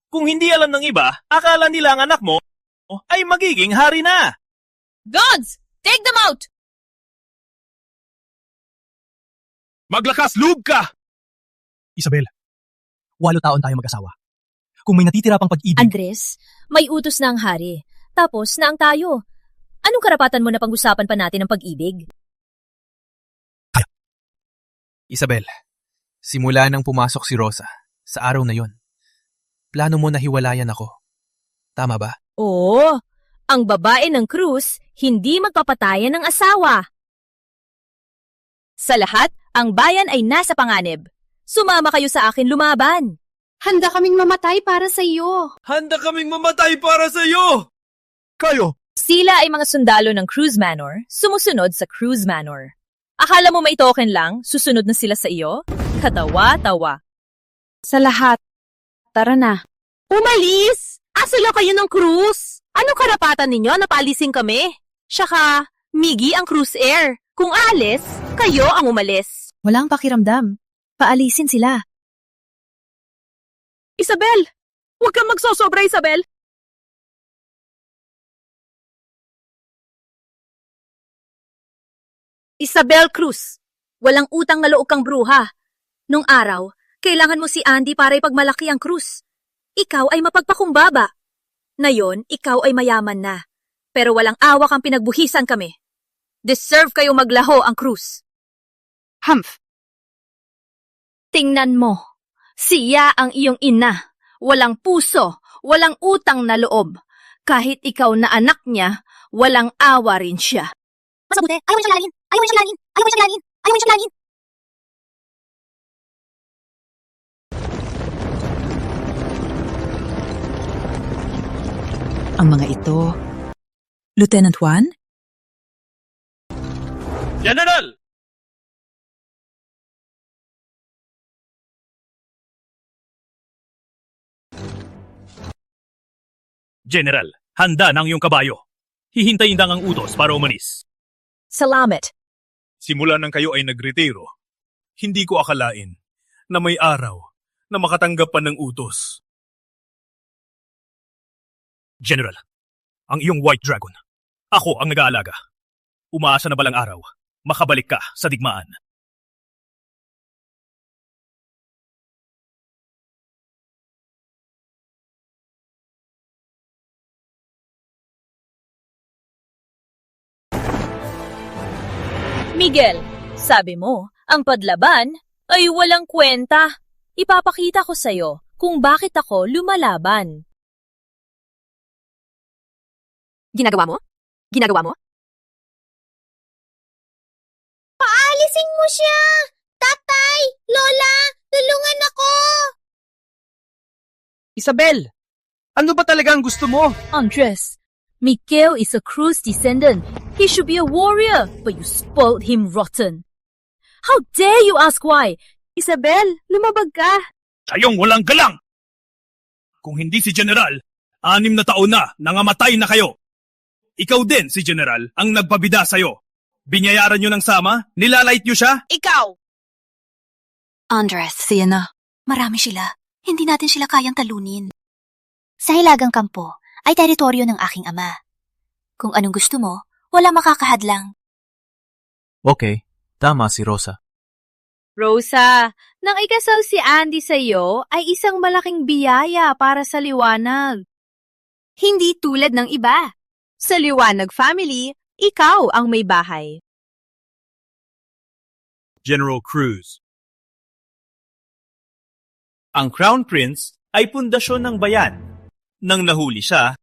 Kung hindi alam ng iba, akala nila ang anak mo ay magiging hari na. Gods, take them out! Maglakas loob ka! Isabel, 8 taon tayo mag-asawa. Kung may natitira pang pag-ibig... Andres, may utos na ang hari. Tapos na ang tayo. Anong karapatan mo na pag-usapan pa natin ang pag-ibig? Isabel, simula nang pumasok si Rosa, sa araw na yon, plano mo na hiwalayan ako. Tama ba? Oo, ang babae ng Cruz hindi magpapatayan ng asawa. Sa lahat, ang bayan ay nasa panganib. Sumama kayo sa akin lumaban. Handa kaming mamatay para sa iyo. Handa kaming mamatay para sa iyo! Kayo! Sila ay mga sundalo ng Cruz Manor, sumusunod sa Cruz Manor. Akala mo may token lang, susunod na sila sa iyo? Katawa-tawa. Sa lahat, tara na. Umalis! Asalo kayo ng Cruz! Ano karapatan ninyo na paalisin kami? Saka, Miggy ang Cruz Air. Kung alis, kayo ang umalis. Walang pakiramdam. Paalisin sila. Isabel! Huwag kang magsosobra, Isabel! Isabel Cruz, walang utang na loob kang bruha. Nung araw, kailangan mo si Andy para ipagmalaki ang Cruz. Ikaw ay mapagpakumbaba. Ngayon, ikaw ay mayaman na. Pero walang awa kang pinagbuhisan kami. Deserve kayo maglaho ang Cruz. Humph! Tingnan mo, siya ang iyong ina. Walang puso, walang utang na loob. Kahit ikaw na anak niya, walang awa rin siya. Mas mabuti, ayaw mo siyang lalin! Ayaw mo siyang lalin! Ayaw mo siyang lalin! Ayaw mo siyang lalin! Ang mga ito, Lieutenant Juan? General! General, handa na ang iyong kabayo. Hihintayin lang ang utos para umalis. Salamat. Simula nang kayo ay nagretiro, hindi ko akalain na may araw na makatanggap pa ng utos. General, ang iyong White Dragon. Ako ang nag-aalaga. Umaasa na balang araw, makabalik ka sa digmaan. Miguel, sabi mo, ang padlaban ay walang kwenta. Ipapakita ko sa'yo kung bakit ako lumalaban. Ginagawa mo? Ginagawa mo? Paalisin mo siya! Tatay! Lola! Tulungan ako! Isabel! Ano ba talaga ang gusto mo? Andres, Miguel is a Cruz descendant. He should be a warrior, but you spoiled him rotten. How dare you ask why? Isabel, lumabag ka. Kayong walang galang! Kung hindi si General, 6 na taon na nangamatay na kayo. Ikaw din, si General, ang nagpabida sa'yo. Binyayaran nyo ng sama? Nilalait nyo siya? Ikaw! Andres, Sienna, marami sila. Hindi natin sila kayang talunin. Sa Hilagang Kampo ay teritoryo ng aking ama. Kung anong gusto mo, wala makakahadlang. Okay, tama si Rosa. Rosa, nang ikasal si Andy sa'yo ay isang malaking biyaya para sa liwanag. Hindi tulad ng iba. Sa Liwanag family, ikaw ang may bahay. General Cruz. Ang Crown Prince ay pundasyon ng bayan. Nang nahuli siya,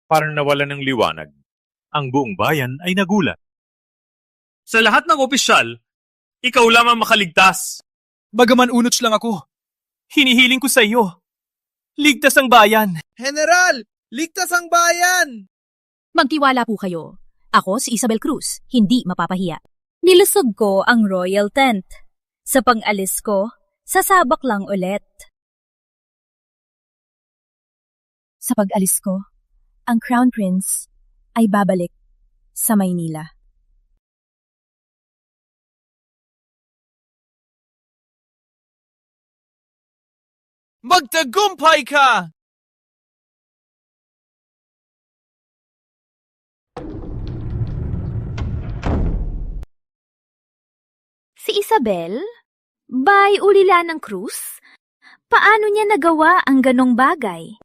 Parang nawala ng liwanag. Ang buong bayan ay nagulat. sa lahat ng opisyal, ikaw lamang makaligtas. Bagaman unots lang ako. Hinihiling ko sa iyo. Ligtas ang bayan. General! Ligtas ang bayan! Magtiwala po kayo. Ako si Isabel Cruz, hindi mapapahiya. Nilusog ko ang royal tent. Sa pag-alis ko, sasabak lang ulit. Sa pag-alis ko, ang Crown Prince ay babalik sa Maynila. Magtagumpay ka! Si Isabel? Bay ulila ng Cruz? Paano niya nagawa ang ganong bagay?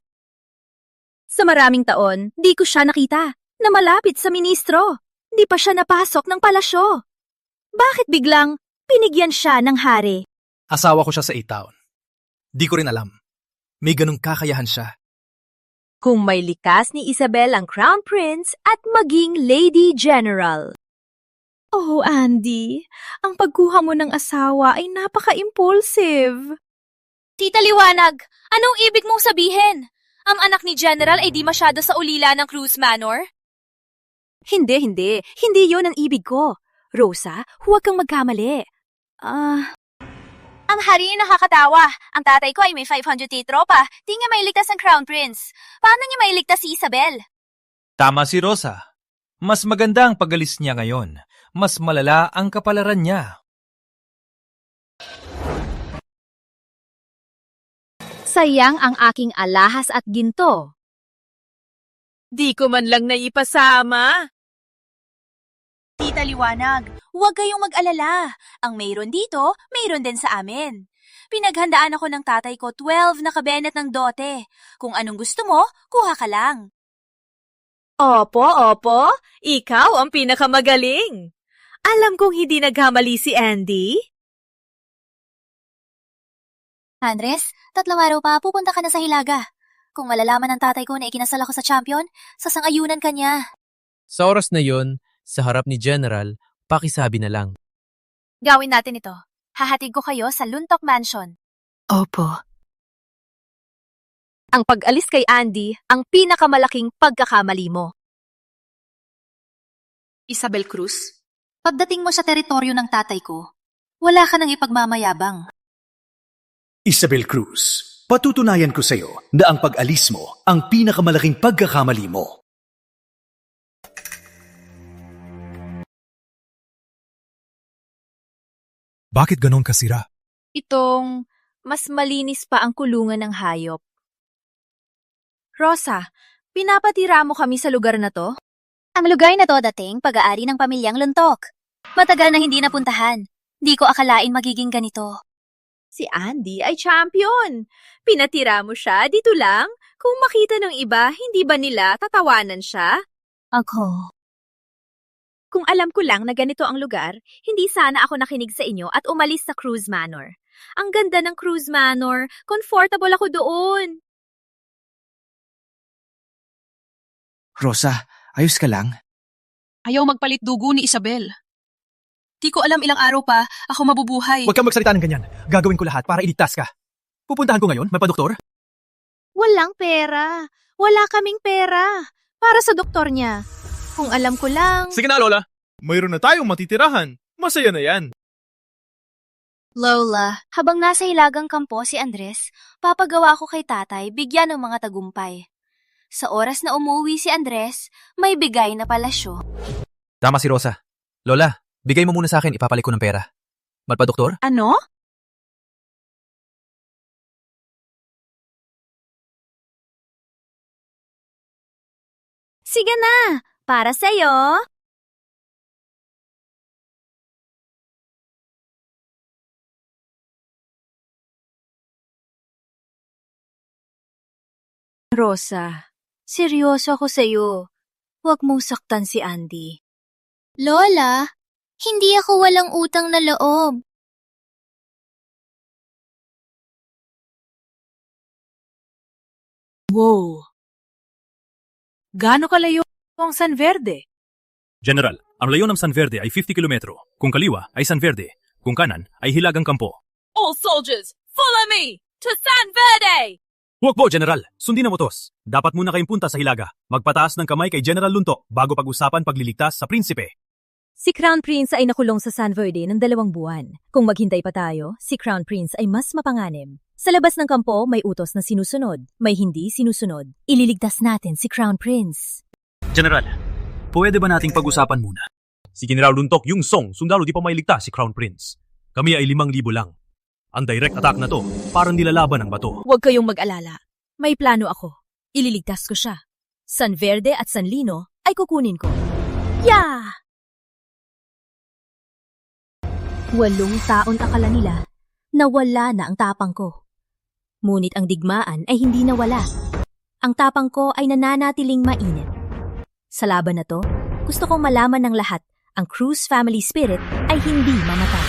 Sa maraming taon, di ko siya nakita na malapit sa ministro. Di pa siya napasok ng palasyo. Bakit biglang binigyan siya ng hari? Asawa ko siya sa 8 taon. Di ko rin alam. May ganong kakayahan siya. Kung may likas ni Isabel ang Crown Prince at maging Lady General. Oh, Andy, ang pagkuha mo ng asawa ay napaka-impulsive. Tita Liwanag, anong ibig mong sabihin? Ang anak ni General ay di masyado sa ulila ng Cruz Manor? Hindi. Hindi yon ang ibig ko. Rosa, huwag kang magkamali. Ang hari ay nakakatawa. Ang tatay ko ay may 500 tropa. Di niya mailigtas ang Crown Prince. Paano niya mailigtas si Isabel? Tama si Rosa. Mas maganda ang pagalis niya ngayon. Mas malala ang kapalaran niya. Sayang ang aking alahas at ginto. Di ko man lang naipasama. Tita Liwanag, huwag kayong mag-alala. Ang mayroon dito, mayroon din sa amin. Pinaghandaan ako ng tatay ko 12 na kabinet ng dote. Kung anong gusto mo, kuha ka lang. Opo. Ikaw ang pinakamagaling. Alam kong hindi nagkamali si Andy. Andres, 3 araw pa, pupunta ka na sa Hilaga. Kung malalaman ng tatay ko na ikinasal ako sa champion, sasang-ayunan ka niya. Sa oras na yon, sa harap ni General, pakisabi na lang. Gawin natin ito. Hahatid ko kayo sa Luntok Mansion. Opo. Ang pag-alis kay Andy, ang pinakamalaking pagkakamali mo. Isabel Cruz, pagdating mo sa teritoryo ng tatay ko, wala ka nang ipagmamayabang. Isabel Cruz, patutunayan ko sa iyo na ang pag-alis mo ang pinakamalaking pagkakamali mo. Bakit ganon kasira? Itong mas malinis pa ang kulungan ng hayop. Rosa, pinapatira mo kami sa lugar na to? Ang lugar na to dating pag-aari ng pamilyang Luntok. Matagal na hindi napuntahan. Di ko akalain magiging ganito. Si Andy ay champion. Pinatira mo siya dito lang? Kung makita ng iba, hindi ba nila tatawanan siya? Ako. Kung alam ko lang na ganito ang lugar, hindi sana ako nakinig sa inyo at umalis sa Cruz Manor. Ang ganda ng Cruz Manor. Comfortable ako doon. Rosa, ayos ka lang? Ayaw magpalit dugo ni Isabel. Di ko alam ilang araw pa ako mabubuhay. Huwag kang magsalita ng ganyan. Gagawin ko lahat para iligtas ka. Pupuntahan ko ngayon, may padoktor. Walang pera. Wala kaming pera. Para sa doktor niya. Kung alam ko lang... Sige na, Lola. Mayroon na tayong matitirahan. Masaya na yan. Lola, habang nasa Hilagang Kampo si Andres, papagawa ko kay tatay bigyan ng mga tagumpay. Sa oras na umuwi si Andres, may bigay na palasyo. Tama si Rosa. Lola, bigay mo muna sa akin, ipapalit ko ng pera. Malpa-doktor? Ano? Sige na! Para sa'yo! Rosa, seryoso ako sa'yo. Huwag mong saktan si Andy. Lola, hindi ako walang utang na loob. Wow! Gaano kalayo ang San Verde? General, ang layo ng San Verde ay 50 kilometro. Kung kaliwa ay San Verde. Kung kanan ay Hilagang Kampo. All soldiers, follow me to San Verde! Huwag po, General. Sundin ang utos. Dapat muna kayong punta sa Hilaga. Magpataas ng kamay kay General Luntok bago pag-usapan pagliligtas sa prinsipe. Si Crown Prince ay nakulong sa San Verde ng 2 buwan. Kung maghintay pa tayo, si Crown Prince ay mas mapanganib. Sa labas ng kampo, may utos na sinusunod. May hindi sinusunod. Ililigtas natin si Crown Prince. General, pwede ba nating pag-usapan muna? Si General Luntok yung song, sundalo di pa mailigtas si Crown Prince. Kami ay 5,000 lang. Ang direct attack na to, parang nilalaban ng bato. Huwag kayong mag-alala. May plano ako. Ililigtas ko siya. San Verde at San Lino ay kukunin ko. Yeah! 8 taon akala nila na wala na ang tapang ko. Ngunit ang digmaan ay hindi nawala. Ang tapang ko ay nananatiling mainit. Sa laban na to, gusto kong malaman ng lahat, ang Cruz family spirit ay hindi mamatay.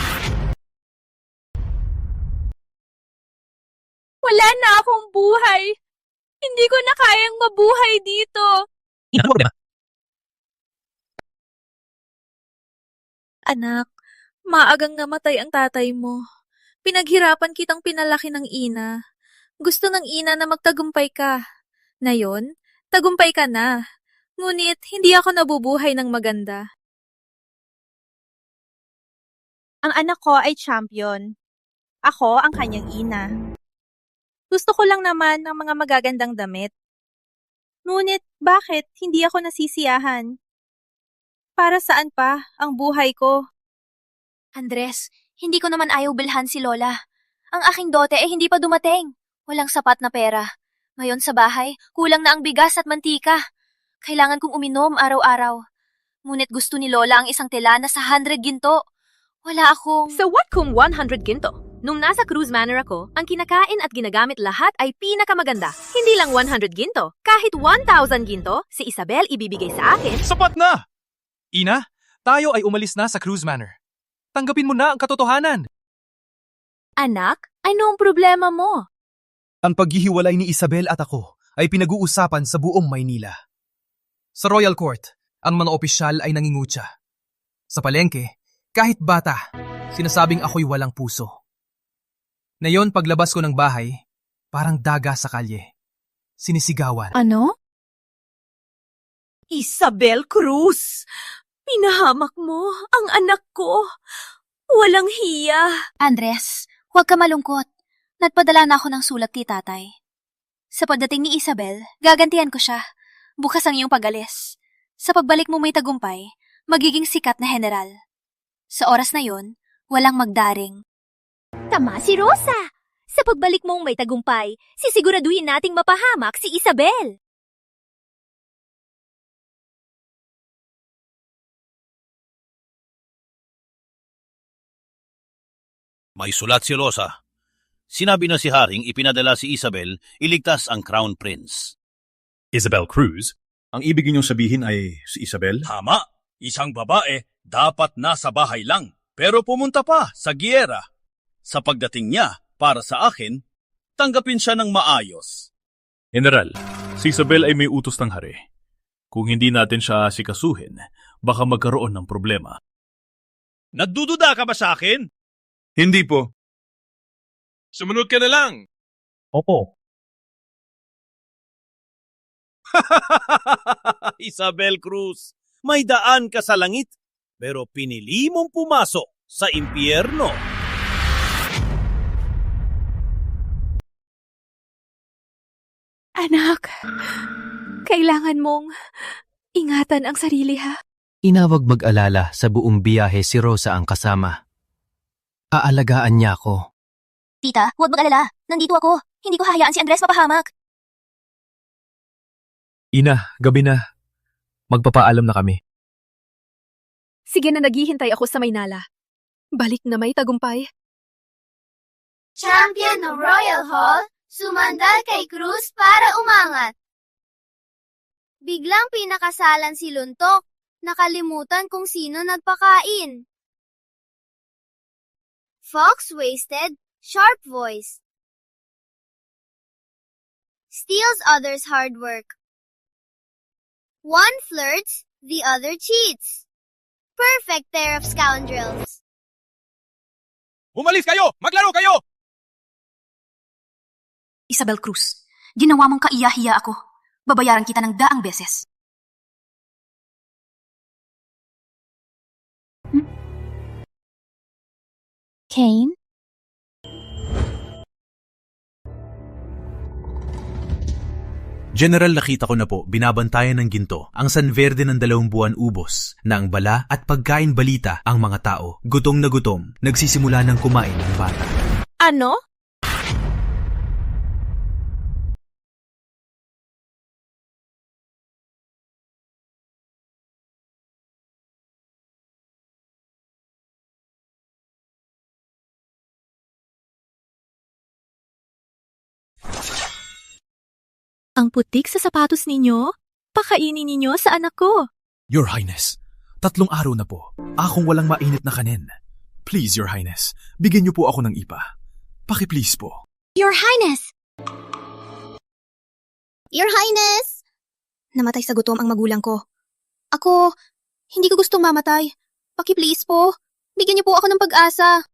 Wala na akong buhay. Hindi ko na kayang mabuhay dito. Anak, maagang namatay ang tatay mo. Pinaghirapan kitang pinalaki ng ina. Gusto ng ina na magtagumpay ka. Ngayon, tagumpay ka na. Ngunit, hindi ako nabubuhay ng maganda. Ang anak ko ay champion. Ako ang kanyang ina. Gusto ko lang naman ng mga magagandang damit. Ngunit, bakit hindi ako nasisiyahan? Para saan pa ang buhay ko? Andres, hindi ko naman ayaw bilhan si Lola. Ang aking dote ay hindi pa dumating. Walang sapat na pera. Ngayon sa bahay, kulang na ang bigas at mantika. Kailangan kong uminom araw-araw. Ngunit gusto ni Lola ang isang tela na sa 100 ginto. Wala akong... So what kung 100 ginto? Nung nasa Cruz Manor ako, ang kinakain at ginagamit lahat ay pinakamaganda. Hindi lang 100 ginto. Kahit 1,000 ginto, si Isabel ibibigay sa akin. Sapat na! Ina, tayo ay umalis na sa Cruz Manor. Tanggapin mo na ang katotohanan. Anak, ano ang problema mo? Ang paghihiwalay ni Isabel at ako ay pinag-uusapan sa buong Maynila. Sa Royal Court, ang mga opisyal ay nangingutya. Sa palengke, kahit bata, sinasabing ako'y walang puso. Ngayon paglabas ko ng bahay, parang daga sa kalye. Sinisigawan. Ano? Isabel Cruz! Pinahamak mo ang anak ko. Walang hiya. Andres, huwag ka malungkot. Nagpadala na ako ng sulat kay tatay. Sa pagdating ni Isabel, gagantihan ko siya. Bukas ang iyong pag-alis. Sa pagbalik mo may tagumpay, magiging sikat na general. Sa oras na yon, walang magdaring. Tama si Rosa! Sa pagbalik mong may tagumpay, sisiguraduhin nating mapahamak si Isabel. May sulat si Rosa. Sinabi na si Haring ipinadala si Isabel iligtas ang Crown Prince. Isabel Cruz? Ang ibig ninyong sabihin ay si Isabel? Tama. Isang babae dapat nasa bahay lang. Pero pumunta pa sa giyera. Sa pagdating niya, para sa akin, tanggapin siya ng maayos. General, si Isabel ay may utos ng hari. Kung hindi natin siya sikasuhin, baka magkaroon ng problema. Nagdududa ka ba sa akin? Hindi po. Sumunod ka na lang. Opo. Isabel Cruz, may daan ka sa langit, pero pinili mong pumasok sa impyerno. Anak, kailangan mong ingatan ang sarili ha. Inawag mag-alala sa buong biyahe si Rosa ang kasama. Aalagaan niya ako. Tita, huwag mag-alala. Nandito ako. Hindi ko hahayaan si Andres mapahamak. Ina, gabi na. Magpapaalam na kami. Sige na naghihintay ako sa Maynala. Balik na may tagumpay. Champion ng Royal Hall, sumandal kay Cruz para umangat. Biglang pinakasalan si Luntok. Nakalimutan kung sino nagpakain. Fox wasted, sharp voice. Steals others' hard work. One flirts, the other cheats. Perfect pair of scoundrels. Umalis kayo! Maglaro kayo! Isabel Cruz, ginawa mong kaiya-hiya ako. Babayaran kita ng daang beses. Kane? General, nakita ko na po, binabantayan ng ginto ang San Verde ng 2 buwan ubos na ang bala at pagkain balita ang mga tao. Gutom na gutom, nagsisimula ng kumain ng bata. Ano? Ang putik sa sapatos ninyo? Pakainin ninyo sa anak ko. Your Highness, 3 araw na po. Akong walang mainit na kanin. Please, Your Highness, bigyan niyo po ako ng ipa. Paki-please po. Your Highness! Your Highness! Namatay sa gutom ang magulang ko. Ako, hindi ko gustong mamatay. Paki-please po. Bigyan niyo po ako ng pag-asa.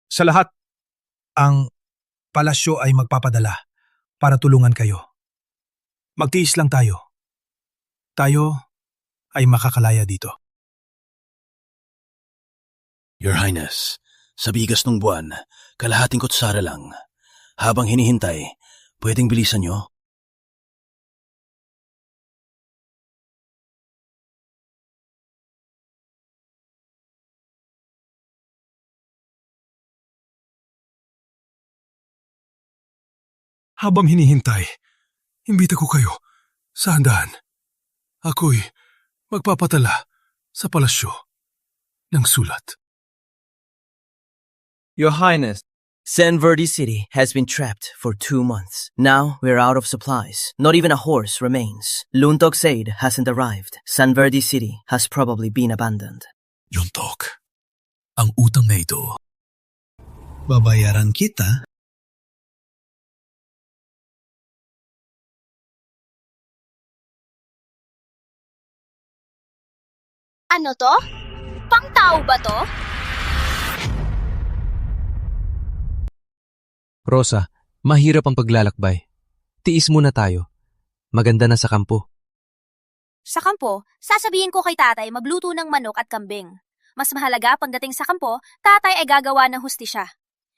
Sa lahat, ang palasyo ay magpapadala para tulungan kayo. Magtiis lang tayo. Tayo ay makakalaya dito. Your Highness, sa bigas ng buwan, kalahating kutsara lang. Habang hinihintay, pwedeng bilisan nyo? Habang hinihintay, imbita ko kayo sa handaan. Ako'y magpapatala sa palasyo ng sulat. Your Highness, San Verde City has been trapped for 2 months. Now we're out of supplies. Not even a horse remains. Luntok's aid hasn't arrived. San Verde City has probably been abandoned. Luntok, ang utang na ito, babayaran kita. Ano to? Pangtao ba to? Rosa, mahirap ang paglalakbay. Tiis muna tayo. Maganda na sa kampo. Sa kampo, sasabihin ko kay tatay magluto ng manok at kambing. Mas mahalaga pagdating sa kampo, tatay ay gagawa ng hustisya.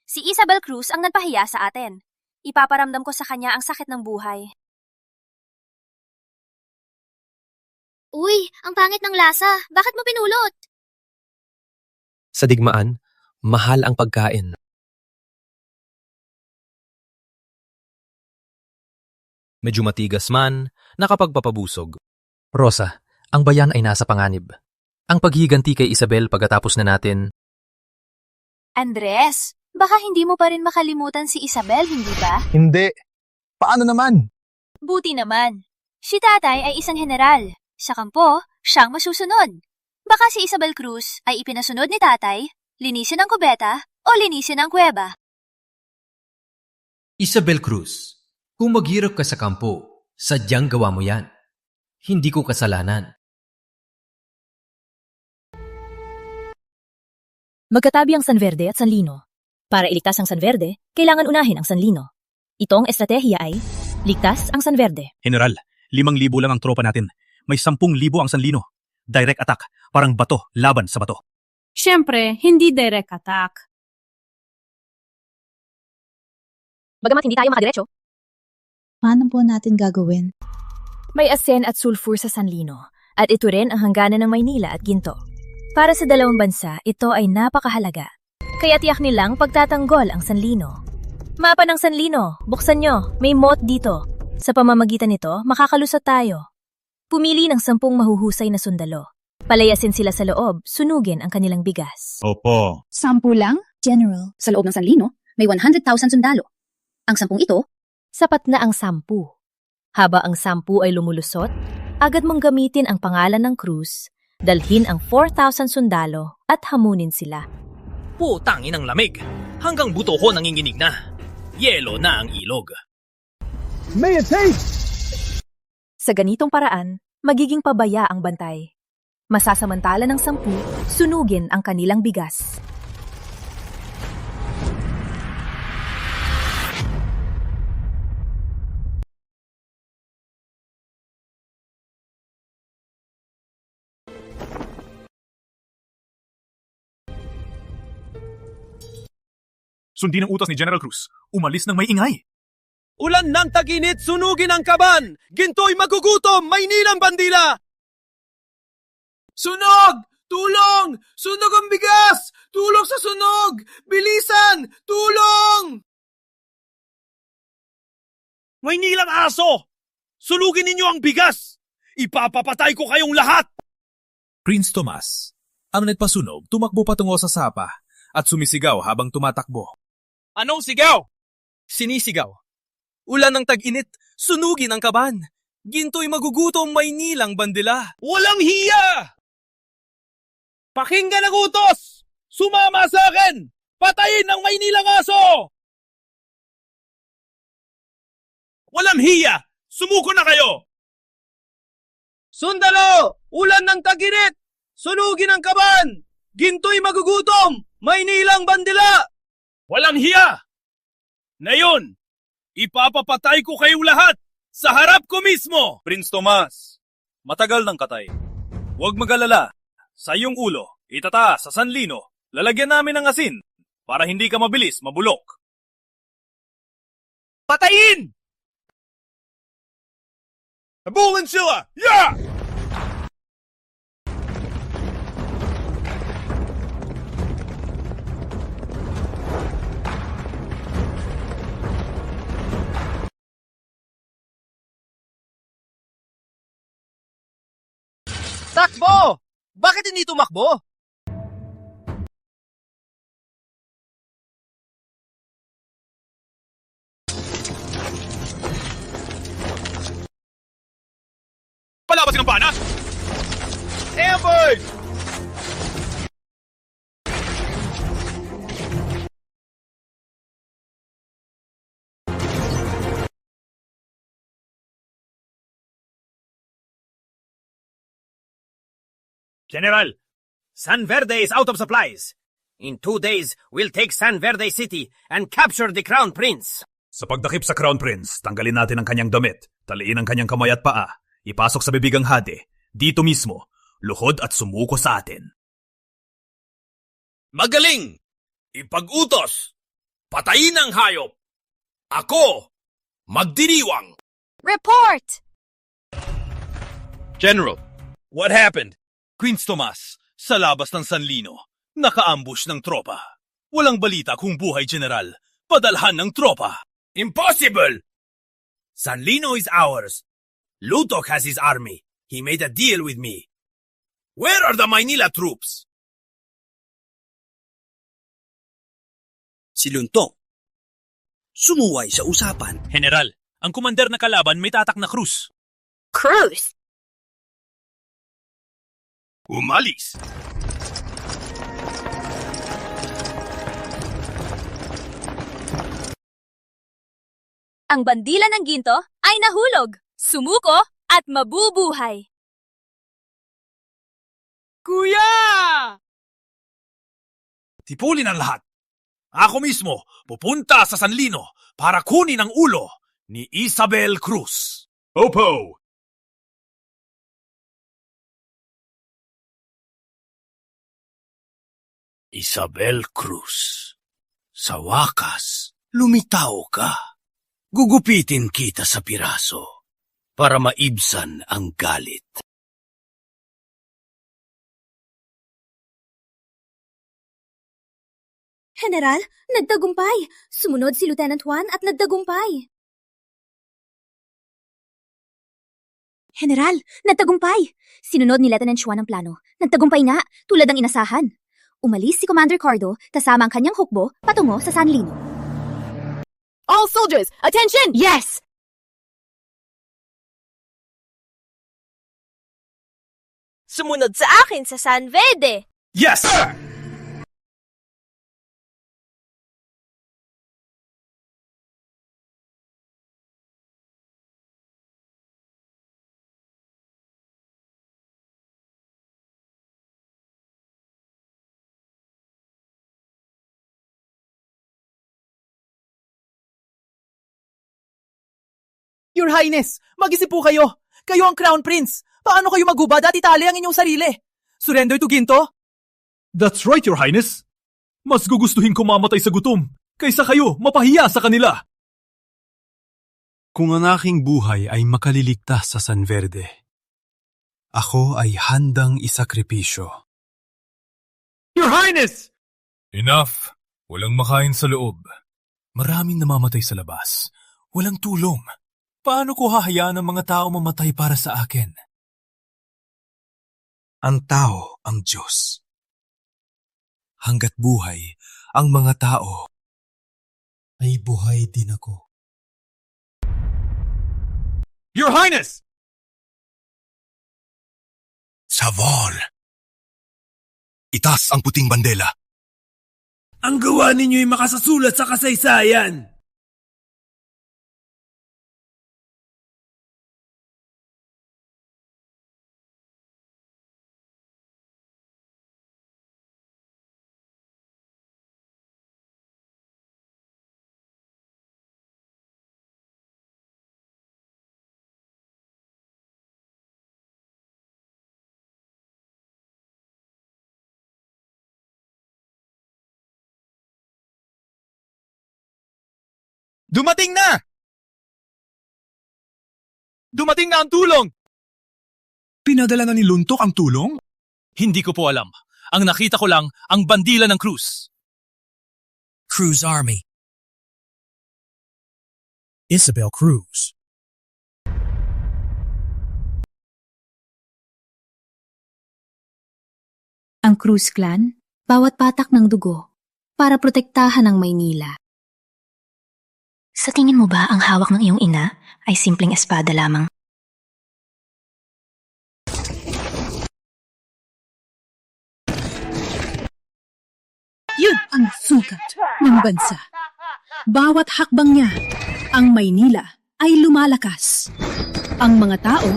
Si Isabel Cruz ang nagpahiya sa atin. Ipaparamdam ko sa kanya ang sakit ng buhay. Uy, ang pangit ng lasa. Bakit mo pinulot? Sa digmaan, mahal ang pagkain. Medyo matigas man, nakapagpapabusog. Rosa, ang bayan ay nasa panganib. Ang paghiganti kay Isabel pagkatapos na natin... Andres, baka hindi mo pa rin makalimutan si Isabel, hindi ba? Hindi. Paano naman? Buti naman. Si tatay ay isang general. Sa kampo, siyang masusunod. Baka si Isabel Cruz ay ipinasunod ni tatay, linisin ang kubeta o linisin ang kuweba. Isabel Cruz, kung maghirap ka sa kampo, sadyang gawa mo yan. Hindi ko kasalanan. Magkatabi ang San Verde at San Lino. Para iligtas ang San Verde, kailangan unahin ang San Lino. Itong estratehiya ay, ligtas ang San Verde. General, 5,000 lang ang tropa natin. May 10,000 ang San Lino. Direct attack, parang bato laban sa bato. Siyempre, hindi direct attack. Bagamat hindi tayo makadiretso, paano po natin gagawin? may asen at sulfur sa San Lino, at ito rin ang hangganan ng Maynila at Ginto. Para sa dalawang bansa, ito ay napakahalaga. Kaya tiyak nilang pagtatanggol ang San Lino. Mapa ng San Lino, buksan nyo, may moat dito. Sa pamamagitan nito, makakalusot tayo. Pumili ng 10 mahuhusay na sundalo. Palayasin sila sa loob, sunugin ang kanilang bigas. Opo. 10 lang? General. Sa loob ng San Lino, may 100,000 sundalo. Ang 10 ito, sapat na ang 10. Haba ang 10 ay lumulusot, agad mong gamitin ang pangalan ng Cruz, dalhin ang 4,000 sundalo at hamunin sila. Putangin ang lamig. Hanggang buto ko nanginginig na. Yelo na ang ilog. May it take! Sa ganitong paraan, magiging pabaya ang bantay. Masasamantala ng 10, sunugin ang kanilang bigas. Sundin ang utos ni General Cruz. Umalis ng may ingay. Ulan ng tag-init, sunugin ang kaban! Ginto'y magugutom, Maynilang bandila! Sunog! Tulong! Sunog ang bigas! Tulong sa sunog! Bilisan! Tulong! Maynilang aso! Sunugin ninyo ang bigas! Ipapapatay ko kayong lahat! Prince Tomas, ang nagpasunog, tumakbo patungo sa sapa at sumisigaw habang tumatakbo. Anong sigaw? Sinisigaw. Ulan ng tag-init, sunugin ang kaban. Ginto'y magugutom, Maynilang bandila. Walang hiya! Pakinggan ang utos! Sumama sa akin! Patayin ang Maynilang aso! Walang hiya! Sumuko na kayo! Sundalo! Ulan ng tag-init! Sunugin ang kaban! Ginto'y magugutom! Maynilang bandila! Walang hiya! Ngayon, ipapapatay ko kayong lahat sa harap ko mismo! Prince Tomas, matagal ng katay. Huwag mag-alala. Sa iyong ulo, itataas sa San Lino. Lalagyan namin ng asin para hindi ka mabilis mabulok. Patayin! Habulin sila! Yeah! Takbo! Bakit hindi tumakbo? General, San Verde is out of supplies. In 2 days, we'll take San Verde City and capture the Crown Prince. Sa pagdakip sa Crown Prince, tanggalin natin ang kanyang damit, taliin ang kanyang kamay at paa, ipasok sa bibigang hade, dito mismo, luhod at sumuko sa atin. Magaling! Ipag-utos! Patayin ang hayop! Ako! Magdiriwang! Report! General, what happened? Queen's Tomas, sa labas ng Sanlino, naka-ambush ng tropa. Walang balita kung buhay, General. Padalhan ng tropa. Impossible! Sanlino is ours. Lutok has his army. He made a deal with me. Where are the Maynila troops? Si Luntok. Sumuway sa usapan. General, ang kumander na kalaban may tatak na krus. Cruz! Umalis! Ang bandila ng ginto ay nahulog, sumuko at mabubuhay. Kuya! Tipulin ang lahat. Ako mismo pupunta sa Sanlino para kunin ang ulo ni Isabel Cruz. Opo! Isabel Cruz, sa wakas, lumitaw ka. Gugupitin kita sa piraso para maibsan ang galit. General, nagtagumpay. Sumunod si Lieutenant Juan at nagtagumpay. General, nagtagumpay. Sinunod ni Lieutenant Juan ang plano. Nagtagumpay nga, tulad ng inasahan. Umalis si Commander Cardo, kasama ang kanyang hukbo, patungo sa Sanlino. All soldiers, attention! Yes! Sumunod sa akin sa San Verde. Yes, sir! Your Highness, mag-isip po kayo. Kayo ang Crown Prince. Paano kayo magubad at itali ang inyong sarili? Surrender to ginto? That's right, Your Highness. Mas gugustuhin ko mamatay sa gutom kaysa kayo mapahiya sa kanila. Kung ang aking buhay ay makaliligtas sa San Verde, ako ay handang isakripisyo. Your Highness! Enough! Walang makain sa loob. Maraming namamatay sa labas. Walang tulong. Paano ko hahayaan ang mga tao mamatay para sa akin? Ang tao ang Diyos. Hanggat buhay ang mga tao, ay buhay din ako. Your Highness! Savon! Itaas ang puting bandela. Ang gawa ninyo'y makasasulat sa kasaysayan. Dumating na! Dumating na ang tulong! Pinadala na ni Luntok ang tulong? Hindi ko po alam. Ang nakita ko lang, ang bandila ng Cruz. Cruz Army. Isabel Cruz. Ang Cruz Clan, bawat patak ng dugo, para protektahan ang Maynila. Sa tingin mo ba ang hawak ng iyong ina ay simpleng espada lamang? Yun ang sukat ng bansa. Bawat hakbang niya, ang Maynila ay lumalakas. Ang mga tao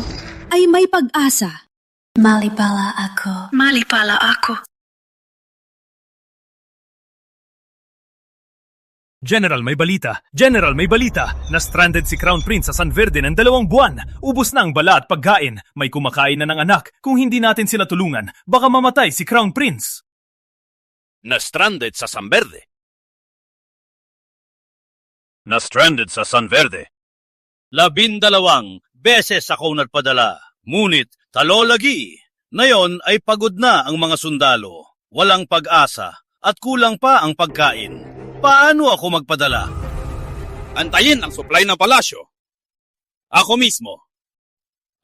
ay may pag-asa Mali pala ako. Mali pala ako. General, may balita! General, may balita! Na-stranded si Crown Prince sa San Verde ng 2 buwan. Ubus na ang bala at pagkain. May kumakain na ng anak. Kung hindi natin sila tulungan, baka mamatay si Crown Prince. Na-stranded sa San Verde. Na-stranded sa San Verde. 12 beses ako nagpadala. Ngunit talo lagi. Ngayon ay pagod na ang mga sundalo. Walang pag-asa at kulang pa ang pagkain. Paano ako magpadala? Antayin ang supply ng palasyo. Ako mismo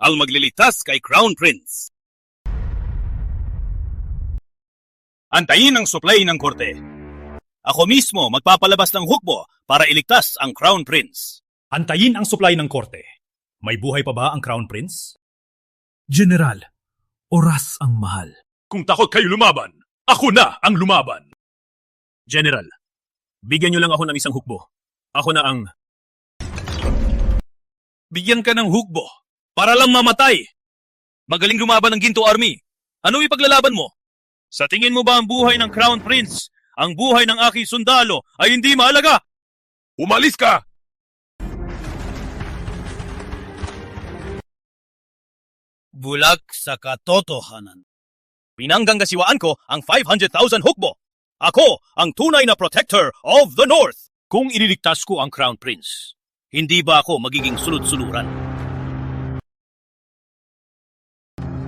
ang maglilitas kay Crown Prince. Antayin ang supply ng korte. Ako mismo magpapalabas ng hukbo para iligtas ang Crown Prince. Antayin ang supply ng korte. May buhay pa ba ang Crown Prince? General, oras ang mahal. Kung takot kayo lumaban, ako na ang lumaban. General, bigyan niyo lang ako ng isang hukbo. Ako na ang... Bigyan ka ng hukbo para lang mamatay. Magaling lumaban ng Ginto Army. Ano ipaglalaban mo? Sa tingin mo ba ang buhay ng Crown Prince, ang buhay ng aking sundalo ay hindi mahalaga? Umalis ka! Bulag sa katotohanan. Pinanggangasiwaan ko ang 500,000 hukbo. Ako ang tunay na protector of the North. Kung ililigtas ko ang Crown Prince, hindi ba ako magiging sunod-suluran?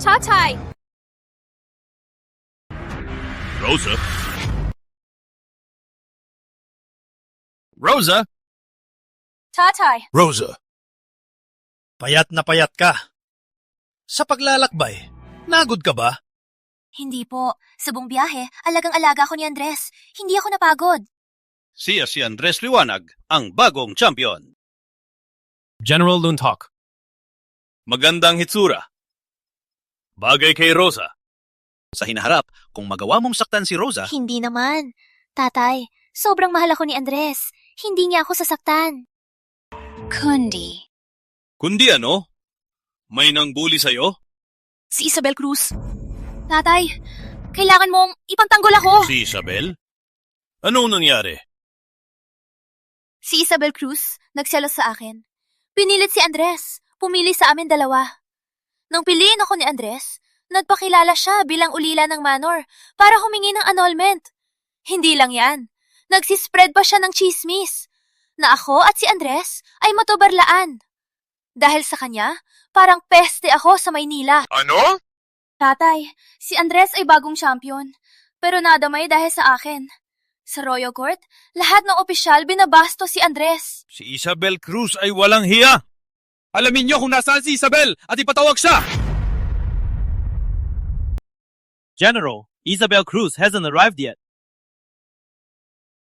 Tatay! Rosa? Rosa? Tatay! Rosa? Payat na payat ka. Sa paglalakbay, nagod ka ba? Hindi po. Sa buong biyahe, alagang-alaga ko ni Andres. Hindi ako napagod. Siya si Andres Liwanag, ang bagong champion. General Luntok. Magandang hitsura. Bagay kay Rosa. Sa hinaharap, kung magawa mong saktan si Rosa... Hindi naman. Tatay, sobrang mahal ako ni Andres. Hindi niya ako sasaktan. Kundi. Kundi ano? May nangbuli sa'yo? Si Isabel Cruz. Tatay, kailangan mong ipagtanggol ako. Si Isabel? Anong nangyari? Si Isabel Cruz, nagselos sa akin. Pinilit si Andres. Pumili sa amin dalawa. Nang piliin ako ni Andres, nagpakilala siya bilang ulila ng manor para humingi ng annulment. Hindi lang yan. Nagsispread pa siya ng chismis na ako at si Andres ay matubarlaan. Dahil sa kanya, parang peste ako sa Maynila. Ano? Tatay, si Andres ay bagong champion, pero nadamay dahil sa akin. Sa Royal Court, lahat ng opisyal binabasto si Andres. Si Isabel Cruz ay walang hiya. Alamin niyo kung nasaan si Isabel at ipatawag siya. General, Isabel Cruz hasn't arrived yet.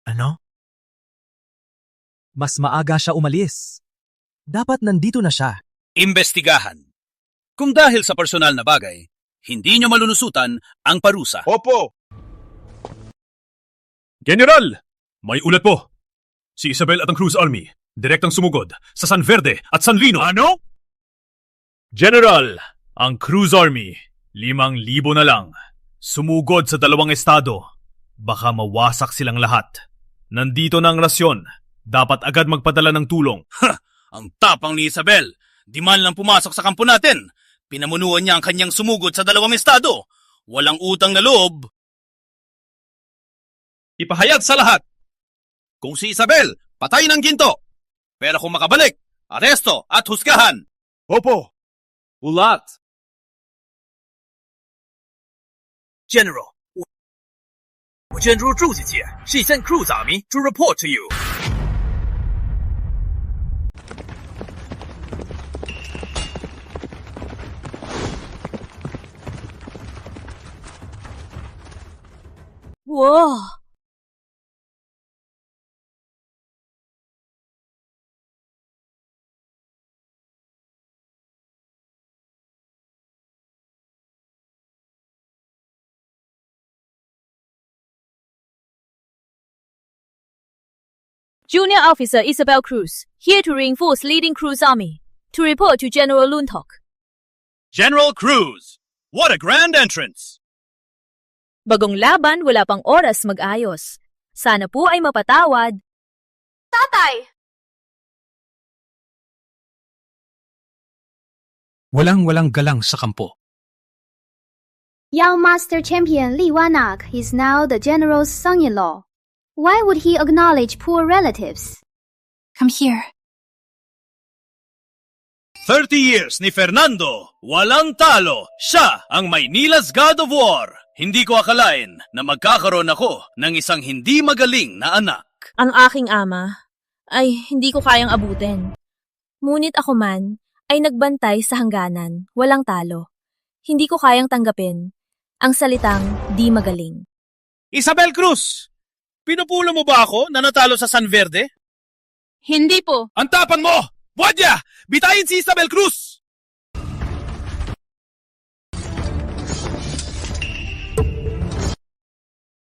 Ano? Mas maaga siya umalis. Dapat nandito na siya. Imbestigahan. Kung dahil sa personal na bagay, hindi niyo malulusutan ang parusa. Opo! General! May ulat po. Si Isabel at ang Cruz Army, direktang sumugod sa San Verde at San Lino. Ano? General, ang Cruz Army, 5,000 na lang. Sumugod sa 2 estado. Baka mawasak silang lahat. Nandito na ang rasyon. Dapat agad magpadala ng tulong. Ang tapang ni Isabel. Di man lang pumasok sa kampo natin. Pinamunuan niya ang kanyang sumugod sa 2 estado. Walang utang na loob. Ipahayag sa lahat. Kung si Isabel, patay ng ginto. Pero kung makabalik, aresto at husgahan. Opo! Ulat! General, General Cruz is here. She sent Cruz Army to report to you. Whoa! Junior Officer Isabel Cruz, here to reinforce leading Cruz Army. To report to General Luntok. General Cruz, What a grand entrance! Bagong laban, wala pang oras mag-ayos. Sana po ay mapatawad. Tatay! Walang-walang galang sa kampo. Young Master Champion Li Wanag is now the general's son-in-law. Why would he acknowledge poor relatives? Come here. 30 years ni Fernando, walang talo. Siya ang Maynila's God of War. Hindi ko akalain na magkakaroon ako ng isang hindi magaling na anak. Ang aking ama ay hindi ko kayang abutin. Ngunit ako man ay nagbantay sa hangganan, walang talo. Hindi ko kayang tanggapin ang salitang di magaling. Isabel Cruz, pinupulo mo ba ako na natalo sa San Verde? Hindi po. Ang tapang mo! Buwadya! Bitayin si Isabel Cruz!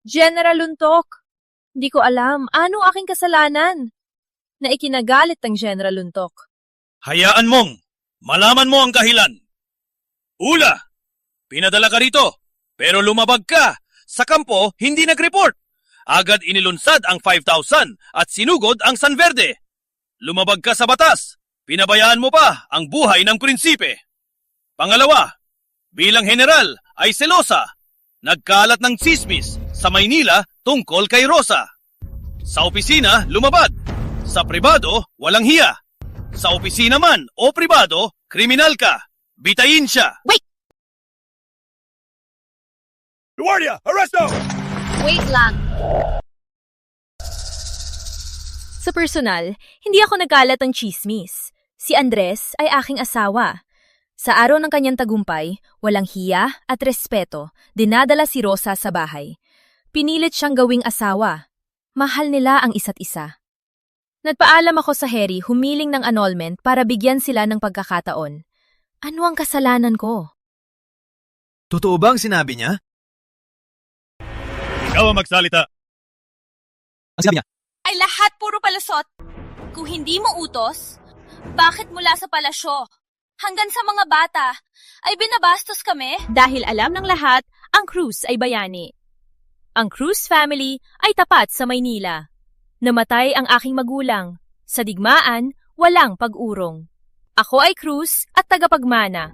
General Luntok, di ko alam ano aking kasalanan na ikinagalit ng General Luntok. Hayaan mong malaman mo ang kahilan. Ula, pinadala ka rito, pero lumabag ka. Sa kampo, hindi nag-report. Agad inilunsad ang 5,000 at sinugod ang San Verde. Lumabag ka sa batas. Pinabayaan mo pa ang buhay ng prinsipe. Pangalawa, bilang general ay selosa. Nagkalat ng tsismis sa Maynila tungkol kay Rosa. Sa opisina, lumabag. Sa pribado, walang hiya. Sa opisina man o pribado, kriminal ka. Bitayin siya. Wait! Guardia, arresto! Wait lang. Sa personal, hindi ako nagkalat ng chismis. Si Andres ay aking asawa. Sa araw ng kanyang tagumpay, walang hiya at respeto, dinadala si Rosa sa bahay. Pinilit siyang gawing asawa. Mahal nila ang isa't isa. Nagpaalam ako sa Harry humiling ng annulment para bigyan sila ng pagkakataon. Ano ang kasalanan ko? Totoo ba ang sinabi niya? Ikaw ang magsalita. Ang sinabi niya? Ay lahat puro palusot. Kung hindi mo utos, bakit mula sa palasyo hanggang sa mga bata ay binabastos kami? Dahil alam ng lahat, ang Cruz ay bayani. Ang Cruz family ay tapat sa Maynila. Namatay ang aking magulang. Sa digmaan, walang pag-urong. Ako ay Cruz at tagapagmana.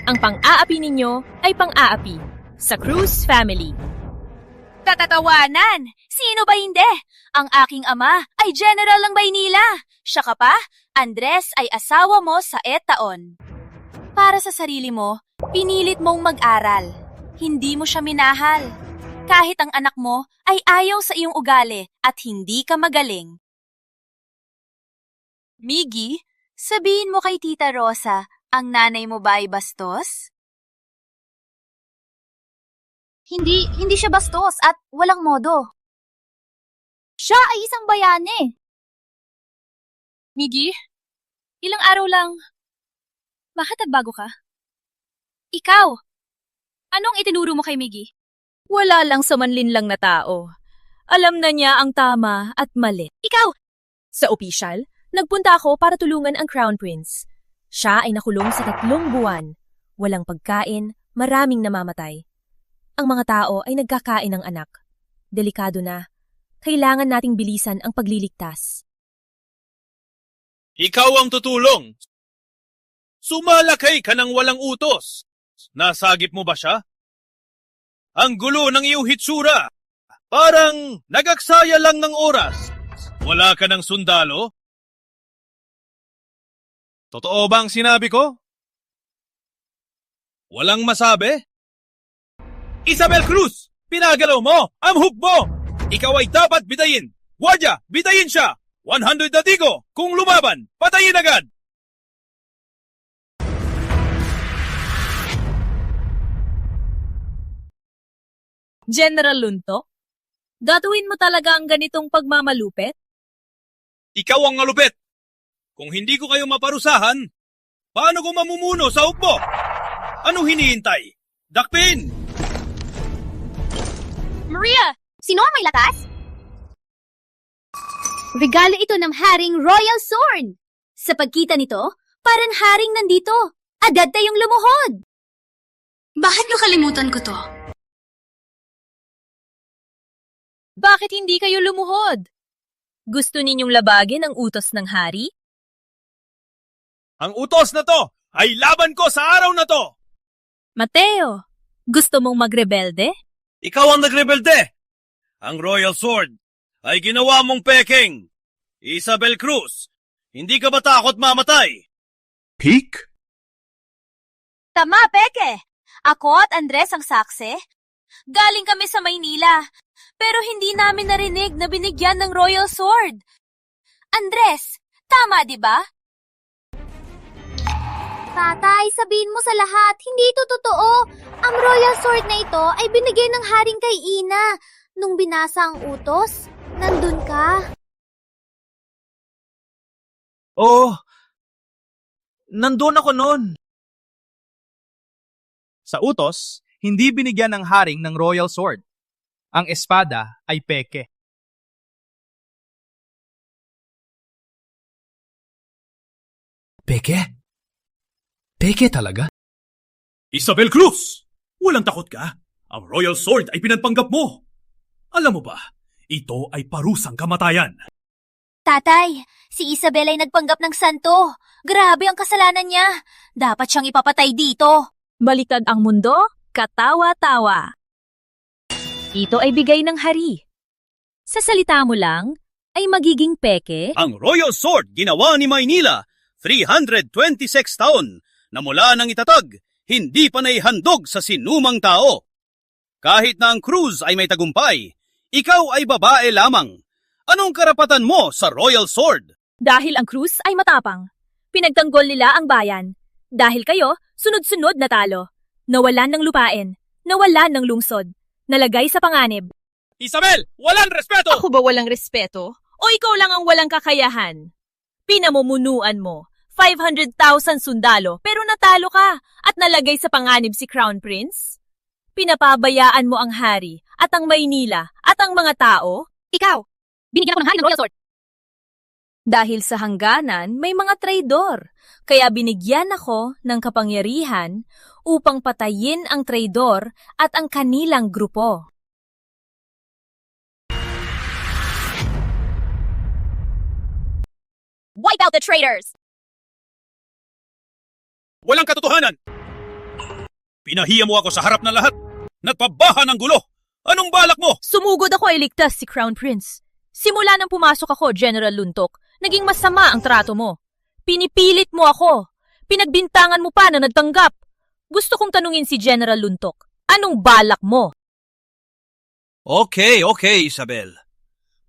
Ang pang-aapi ninyo ay pang-aapi sa Cruz family. Tatatawanan! Sino ba hindi? Ang aking ama ay general ng Maynila. Siya ka pa? Andres ay asawa mo sa taon. Para sa sarili mo, pinilit mong mag-aral. Hindi mo siya minahal. Kahit ang anak mo ay ayaw sa iyong ugali at hindi ka magaling. Miggy, sabihin mo kay Tita Rosa, ang nanay mo ba ay bastos? Hindi siya bastos at walang modo. Siya ay isang bayani. Miggy, ilang araw lang. Bakit nagbago ka? Ikaw, anong itinuro mo kay Miggy? Wala lang sa manlinlang na tao. Alam na niya ang tama at mali. Ikaw! Sa opisyal, nagpunta ako para tulungan ang Crown Prince. Siya ay nakulong sa 3 buwan. Walang pagkain, maraming namamatay. Ang mga tao ay nagkakain ng anak. Delikado na. Kailangan nating bilisan ang pagliligtas. Ikaw ang tutulong. Sumalakay ka ng walang utos. Nasagip mo ba siya? Ang gulo ng iyong hitsura. Parang nagaksaya lang ng oras. Wala ka ng sundalo? Totoo ba ang sinabi ko? Walang masabi? Isabel Cruz! Pinagalaw mo! Ang hukbo! Ikaw ay dapat bitayin! Guardia! Bitayin siya! 100 na digo! Kung lumaban, patayin agad! General Luntok? Gatuin mo talaga ang ganitong pagmamalupet? Ikaw ang malupit! Kung hindi ko kayo maparusahan, paano ko mamumuno sa hukbo? Anong hinihintay? Dakpin! Maria! Sino ang may lakas? Regalo ito ng Haring Royal Sword! Sa pagkita nito, parang haring nandito. Agad tayong lumuhod! Bakit nakalimutan ko to? Bakit hindi kayo lumuhod? Gusto ninyong labagin ang utos ng hari? Ang utos na to ay laban ko sa araw na to! Mateo, gusto mong magrebelde? Ikaw ang nagrebelde! Ang Royal Sword ay ginawa mong peking! Isabel Cruz, hindi ka ba takot mamatay? Peak? Tama, Peke! Ako at Andres ang saksi. Galing kami sa Maynila, pero hindi namin narinig na binigyan ng Royal Sword. Andres, tama di ba? Tatay, sabihin mo sa lahat, hindi ito totoo. Ang Royal Sword na ito ay binigay ng haring kay Ina. Nung binasa ang utos, nandun ka. Oh, nandun ako noon. Sa utos, hindi binigyan ng haring ng Royal Sword. Ang espada ay peke. Peke? Peke talaga? Isabel Cruz! Walang takot ka? Ang Royal Sword ay pinagpanggap mo! Alam mo ba, ito ay parusang kamatayan. Tatay, si Isabel ay nagpanggap ng santo. Grabe ang kasalanan niya. Dapat siyang ipapatay dito. Baliktad ang mundo, katawa-tawa. Ito ay bigay ng hari. Sa salita mo lang, ay magiging peke? Ang Royal Sword ginawa ni Maynila 326 taon na mula nang itatag, hindi pa naihandog sa sinumang tao. Kahit na ang Cruz ay may tagumpay, ikaw ay babae lamang. Anong karapatan mo sa Royal Sword? Dahil ang Cruz ay matapang. Pinagtanggol nila ang bayan. Dahil kayo, sunod-sunod na talo. Nawalan ng lupain. Nawalan ng lungsod. Nalagay sa panganib. Isabel, walang respeto! Ako ba walang respeto? O ikaw lang ang walang kakayahan? Pinamumunuan mo. 500,000 sundalo pero natalo ka at nalagay sa panganib si Crown Prince? Pinapabayaan mo ang hari at ang Maynila at ang mga tao? Ikaw, binigyan ako ng hari ng Royal Sword. Dahil sa hangganan, may mga traidor. Kaya binigyan ako ng kapangyarihan upang patayin ang traidor at ang kanilang grupo. Wipe out the traitors! Walang katotohanan! Pinahiya mo ako sa harap ng lahat. Nagpabaha ng gulo. Anong balak mo? Sumugod ako ay ligtas si Crown Prince. Simula nang pumasok ako, General Luntok, naging masama ang trato mo. Pinipilit mo ako. Pinagbintangan mo pa na nagtanggap. Gusto kong tanungin si General Luntok, anong balak mo? Okay, Isabel.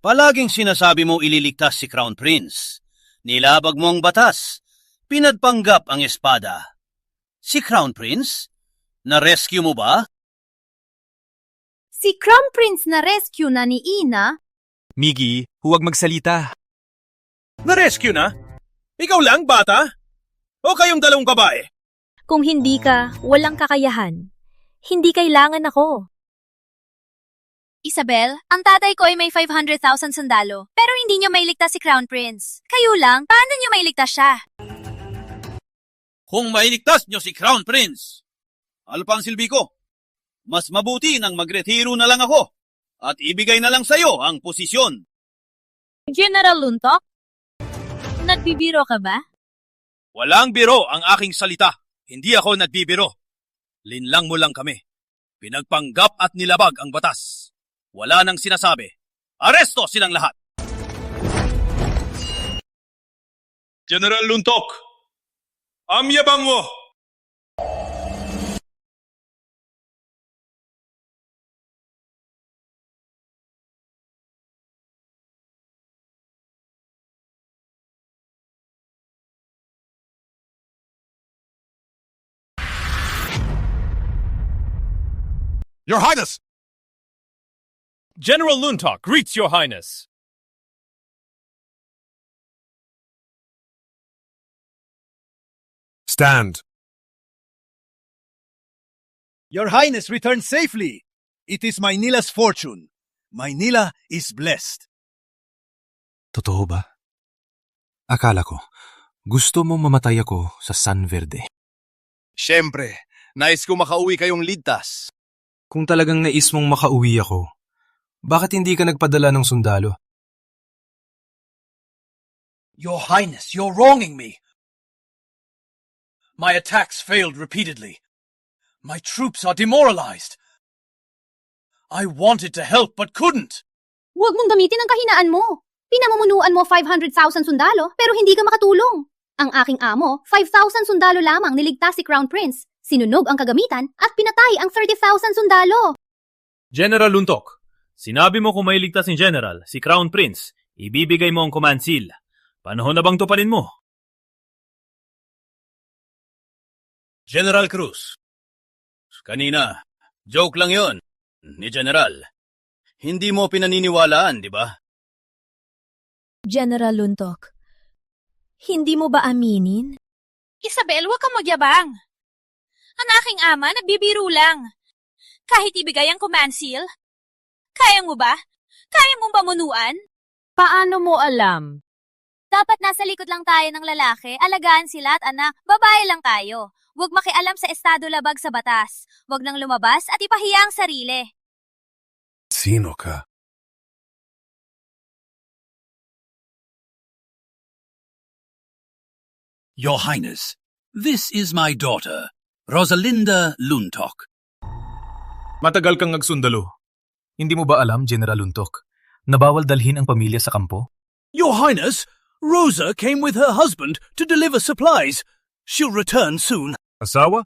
Palaging sinasabi mo ililigtas si Crown Prince. Nilabag mo ang batas. Pinagpanggap ang espada. Si Crown Prince? Na-rescue mo ba? Si Crown Prince na rescue na ni Ina. Miggy, huwag magsalita. Na-rescue na? Ikaw lang, bata? O kayong dalawang babae? Kung hindi ka, walang kakayahan. Hindi kailangan ako. Isabel, ang tatay ko ay may 500,000 sundalo, pero hindi niya mailigtas si Crown Prince. Kayo lang, paano niyo mailigtas siya? Kung mailigtas nyo si Crown Prince, alpang silbi ko, mas mabuti nang magretiro na lang ako at ibigay na lang sa'yo ang posisyon. General Luntok? Nagbibiro ka ba? Walang biro ang aking salita. Hindi ako nagbibiro. Linlang mo lang kami. Pinagpanggap at nilabag ang batas. Wala nang sinasabi. Aresto silang lahat. General Luntok, amyabang mo! Your Highness! General Luntok greets Your Highness. Stand. Your Highness returned safely. It is Maynila's fortune. Maynila is blessed. Totoo ba? Akala ko, gusto mong mamatay ako sa San Verde. Siyempre, Nais ko makauwi kayong ligtas. Kung talagang nais mong makauwi ako, bakit hindi ka nagpadala ng sundalo? Your Highness, you're wronging me. My attacks failed repeatedly. My troops are demoralized. I wanted to help but couldn't. Huwag mong gamitin ang kahinaan mo. Pinamumunuan mo 500,000 sundalo pero hindi ka makatulong. Ang aking amo, 5,000 sundalo lamang niligtas si Crown Prince. Sinunog ang kagamitan at pinatay ang 30,000 sundalo. General Luntok, sinabi mo kung may ligtas ni General, si Crown Prince, ibibigay mo ang command seal. Panahon na bang tuparin mo? General Cruz, kanina, joke lang yon ni General. Hindi mo pinaniniwalaan, di ba? General Luntok, hindi mo ba aminin? Isabel, huwag kang magyabang. Ang aking ama, nagbibiro lang. Kahit ibigay ang command seal, kaya mo ba? Kaya mong pamunuan? Paano mo alam? Dapat nasa likod lang tayo ng lalaki, alagaan sila at anak, babae lang tayo. Huwag makialam sa estado labag sa batas. Huwag nang lumabas at ipahiya ang sarili. Sino ka? Your Highness, this is my daughter, Rosalinda Luntok. Matagal kang nagsundalo. Hindi mo ba alam, General Luntok, na bawal dalhin ang pamilya sa kampo? Your Highness, Rosa came with her husband to deliver supplies. She'll return soon. Asawa?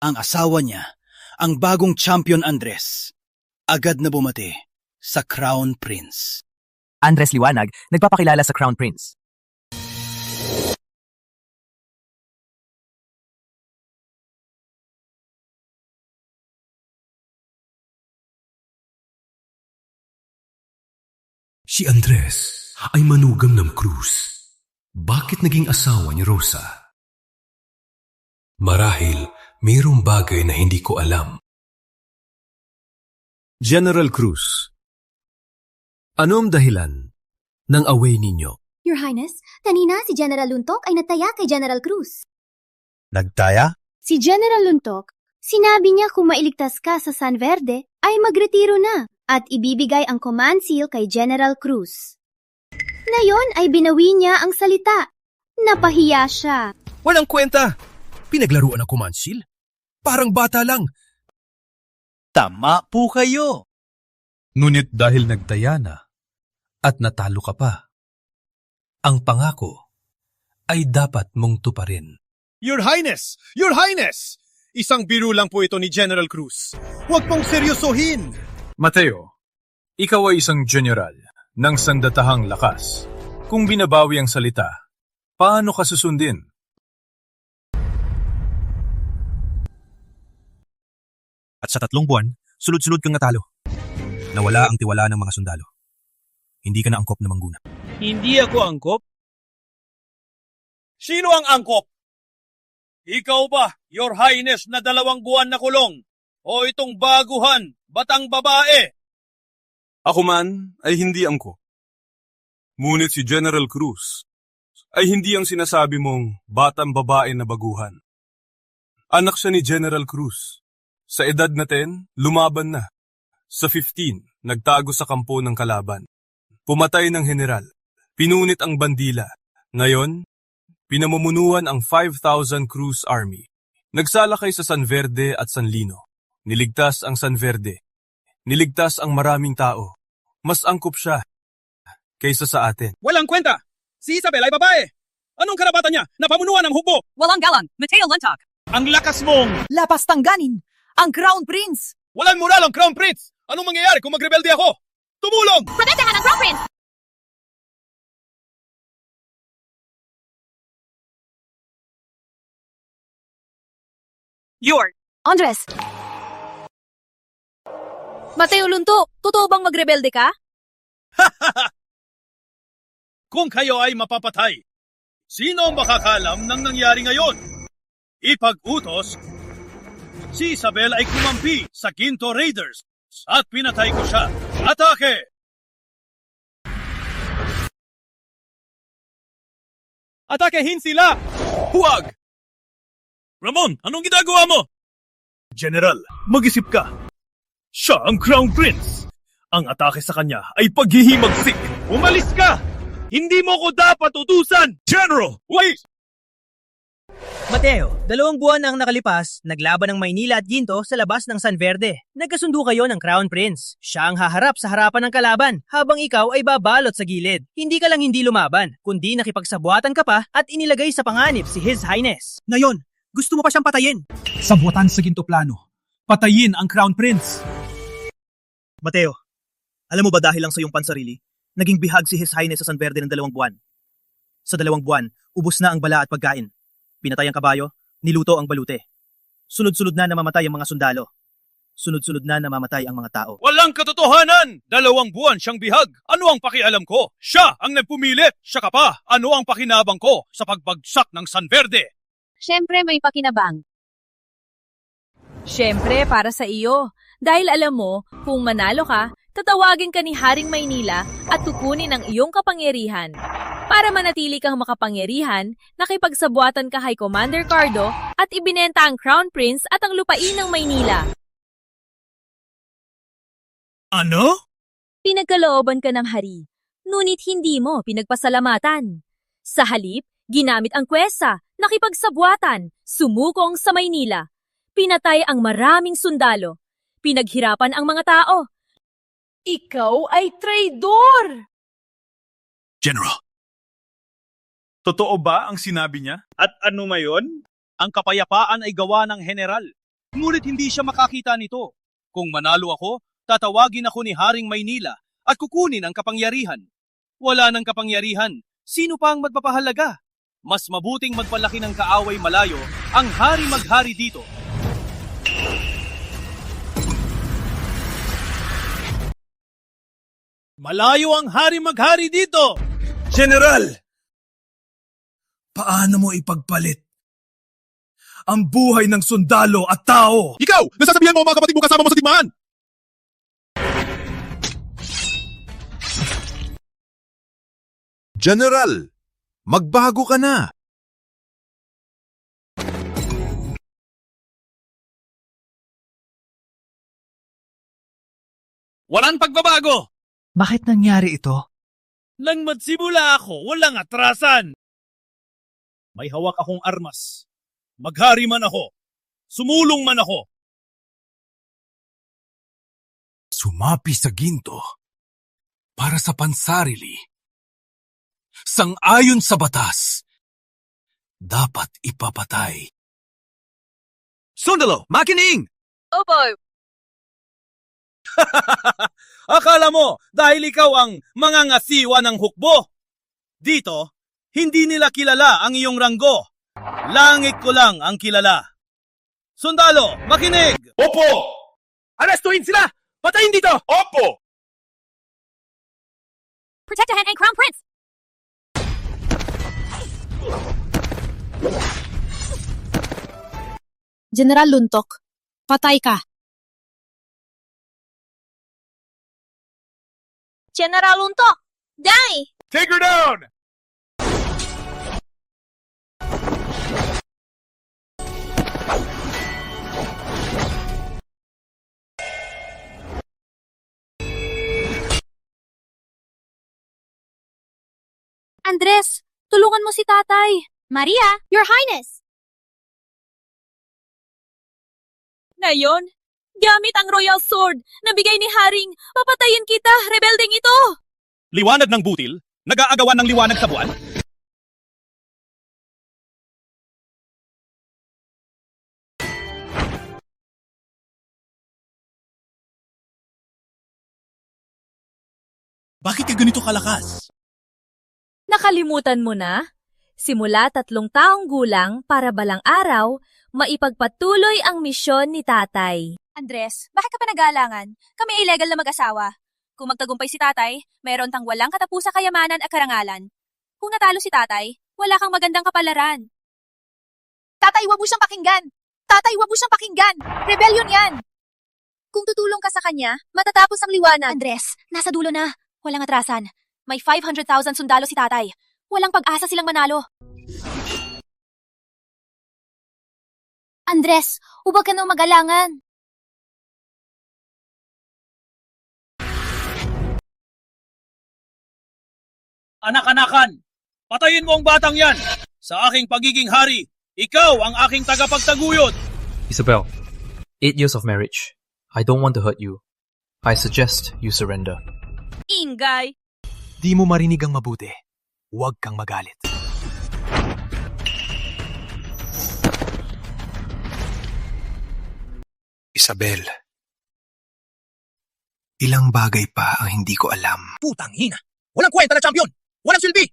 Ang asawa niya, ang bagong champion Andres, agad na bumati sa Crown Prince. Andres Liwanag, nagpapakilala sa Crown Prince. Si Andres ay manugang ng Cruz. Bakit naging asawa ni Rosa? Marahil mayroong bagay na hindi ko alam. General Cruz, ano ang dahilan ng away ninyo? Your Highness, kanina si General Luntok ay nataya kay General Cruz. Nagtaya? Si General Luntok, sinabi niya kung mailigtas ka sa San Verde, ay magretiro na at ibibigay ang command seal kay General Cruz. Ngayon ay binawi niya ang salita. Napahiya siya. Walang kwenta! Pinaglaruan ang command seal? Parang bata lang. Tama po kayo. Ngunit dahil nagtaya na at natalo ka pa, ang pangako ay dapat mong tuparin. Your Highness! Your Highness! Isang biro lang po ito ni General Cruz. Huwag pong seryosohin! Mateo, ikaw ay isang general ng sandatahang lakas. Kung binabawi ang salita, paano ka susundin? At sa 3 buwan, sunod-sunod kang natalo. Nawala ang tiwala ng mga sundalo. Hindi ka na angkop na mangguna. Hindi ako angkop? Sino ang angkop? Ikaw ba, Your Highness, na 2 buwan na kulong? O itong baguhan, batang babae? Ako man ay hindi angkop. Ngunit si General Cruz ay hindi ang sinasabi mong batang babae na baguhan. Anak siya ni General Cruz. Sa edad na 10, lumaban na. Sa 15, nagtago sa kampo ng kalaban. Pumatay ng general. Pinunit ang bandila. Ngayon, pinamumunuan ang 5,000 Cruz Army. Nagsalakay sa San Verde at San Lino. Niligtas ang San Verde. Niligtas ang maraming tao. Mas angkop siya kaysa sa atin. Walang kwenta! Si Isabel ay babae! Anong karapatan niya na pamunuan ng hukbo? Walang galang, Mateo Luntok. Ang lakas mong... Lapas tangganin, ang Crown Prince. Walang moral ang Crown Prince! Anong mangyayari kung magrebelde ako? Tumulong! Protektahan ang Crown Prince! Andres! Mateo Luntok, totoo bang magrebelde ka? Kung kayo ay mapapatay, sino ang makakalam ng nangyari ngayon? Ipag-utos, si Isabel ay kumampi sa Quinto Raiders at pinatay ko siya. Atake! Atakehin sila! Huwag! Ramon, anong ginagawa mo? General, mag-isip ka. Siya ang Crown Prince. Ang atake sa kanya ay paghihimagsik. Umalis ka! Hindi mo ko dapat utusan! General, wait! Mateo, 2 buwan ang nakalipas, naglaban ng Maynila at Ginto sa labas ng San Verde. Nagkasundo kayo ng Crown Prince. Siya ang haharap sa harapan ng kalaban, habang ikaw ay babalot sa gilid. Hindi ka lang hindi lumaban, kundi nakipagsabuatan ka pa at inilagay sa panganib si His Highness. Ngayon, gusto mo pa siyang patayin? Sabuatan sa ginto plano. Patayin ang Crown Prince. Mateo, alam mo ba dahil lang sa iyong pansarili, naging bihag si His Highness sa San Verde ng 2 buwan. Sa 2 buwan, ubos na ang bala at pagkain. Pinatay ang kabayo, niluto ang balute. Sunod-sunod na namamatay ang mga sundalo. Sunod-sunod na namamatay ang mga tao. Walang katotohanan! 2 buwan siyang bihag. Ano ang pakialam ko? Siya ang nagpumilit. Siya ka pa. Ano ang pakinabang ko sa pagbagsak ng San Verde? Siyempre may pakinabang. Siyempre para sa iyo. Dahil alam mo, kung manalo ka, tatawagin ka ni Haring Maynila at kukunin ang iyong kapangyarihan. Para manatili kang makapangyarihan, nakipagsabuatan ka kay Commander Cardo at ibinenta ang Crown Prince at ang lupain ng Maynila. Ano? Pinagkalooban ka ng hari, ngunit hindi mo pinagpasalamatan. Sa halip, ginamit ang kwesa, nakipagsabuatan, sumukong sa Maynila. Pinatay ang maraming sundalo. Pinaghirapan ang mga tao. Ikaw ay traidor! General. Totoo ba ang sinabi niya? At ano mayon? Ang kapayapaan ay gawa ng general. Ngunit hindi siya makakita nito. Kung manalo ako, tatawagin ako ni Haring Maynila at kukunin ang kapangyarihan. Wala ng kapangyarihan. Sino pa ang magpapahalaga? Mas mabuting magpalaki ng kaaway malayo ang hari maghari dito. Malayo ang hari maghari dito! General! Paano mo ipagpalit ang buhay ng sundalo at tao? Ikaw! Nasasabihan mo ang mga kapatid mo kasama mo sa digmaan! General! Magbago ka na! Walang pagbabago! Bakit nangyari ito? Nang magsimula ako, walang atrasan! May hawak akong armas. Maghari man ako. Sumulong man ako. Sumapi sa ginto para sa pansarili. Sang-ayon sa batas, dapat ipapatay. Sundalo, makinig! Opo. Akala mo dahil ikaw ang mangangasiwa ng hukbo? Dito, hindi nila kilala ang iyong ranggo. Langit ko lang ang kilala. Sundalo, makinig! Opo! Arestuhin sila! Patayin dito! Opo! Protect a hand and Crown Prince! General Luntok, patay ka. General Luntok, die! Take her down! Andres, tulungan mo si tatay. Maria, Your Highness! Ngayon, gamit ang Royal Sword na bigay ni Haring, papatayin kita, rebelding ito! Liwanag ng butil? Nag-aagawan ng liwanag sa buwan? Bakit ka ganito kalakas? Nakalimutan mo na? Simula 3 taong gulang para balang araw, maipagpatuloy ang misyon ni tatay. Andres, bakit ka pa nag-aalangan? Kami ay legal na mag-asawa. Kung magtagumpay si tatay, mayroon tang walang katapusang kayamanan at karangalan. Kung natalo si tatay, wala kang magandang kapalaran. Tatay, wag mo siyang pakinggan! Tatay, wag mo siyang pakinggan! Rebellion yan! Kung tutulong ka sa kanya, matatapos ang liwanag. Andres, nasa dulo na. Walang atrasan. May 500,000 sundalo si tatay. Walang pag-asa silang manalo. Andres, huwag ka nang magalangan. Anak-anakan, patayin mo ang batang yan! Sa aking pagiging hari, ikaw ang aking tagapagtaguyod! Isabel, 8 years of marriage. I don't want to hurt you. I suggest you surrender. Ingay! Di mo marinig ang mabuti. Huwag kang magalit. Isabel, ilang bagay pa ang hindi ko alam. Putang hina! Walang kwenta na champion! Walang silbi!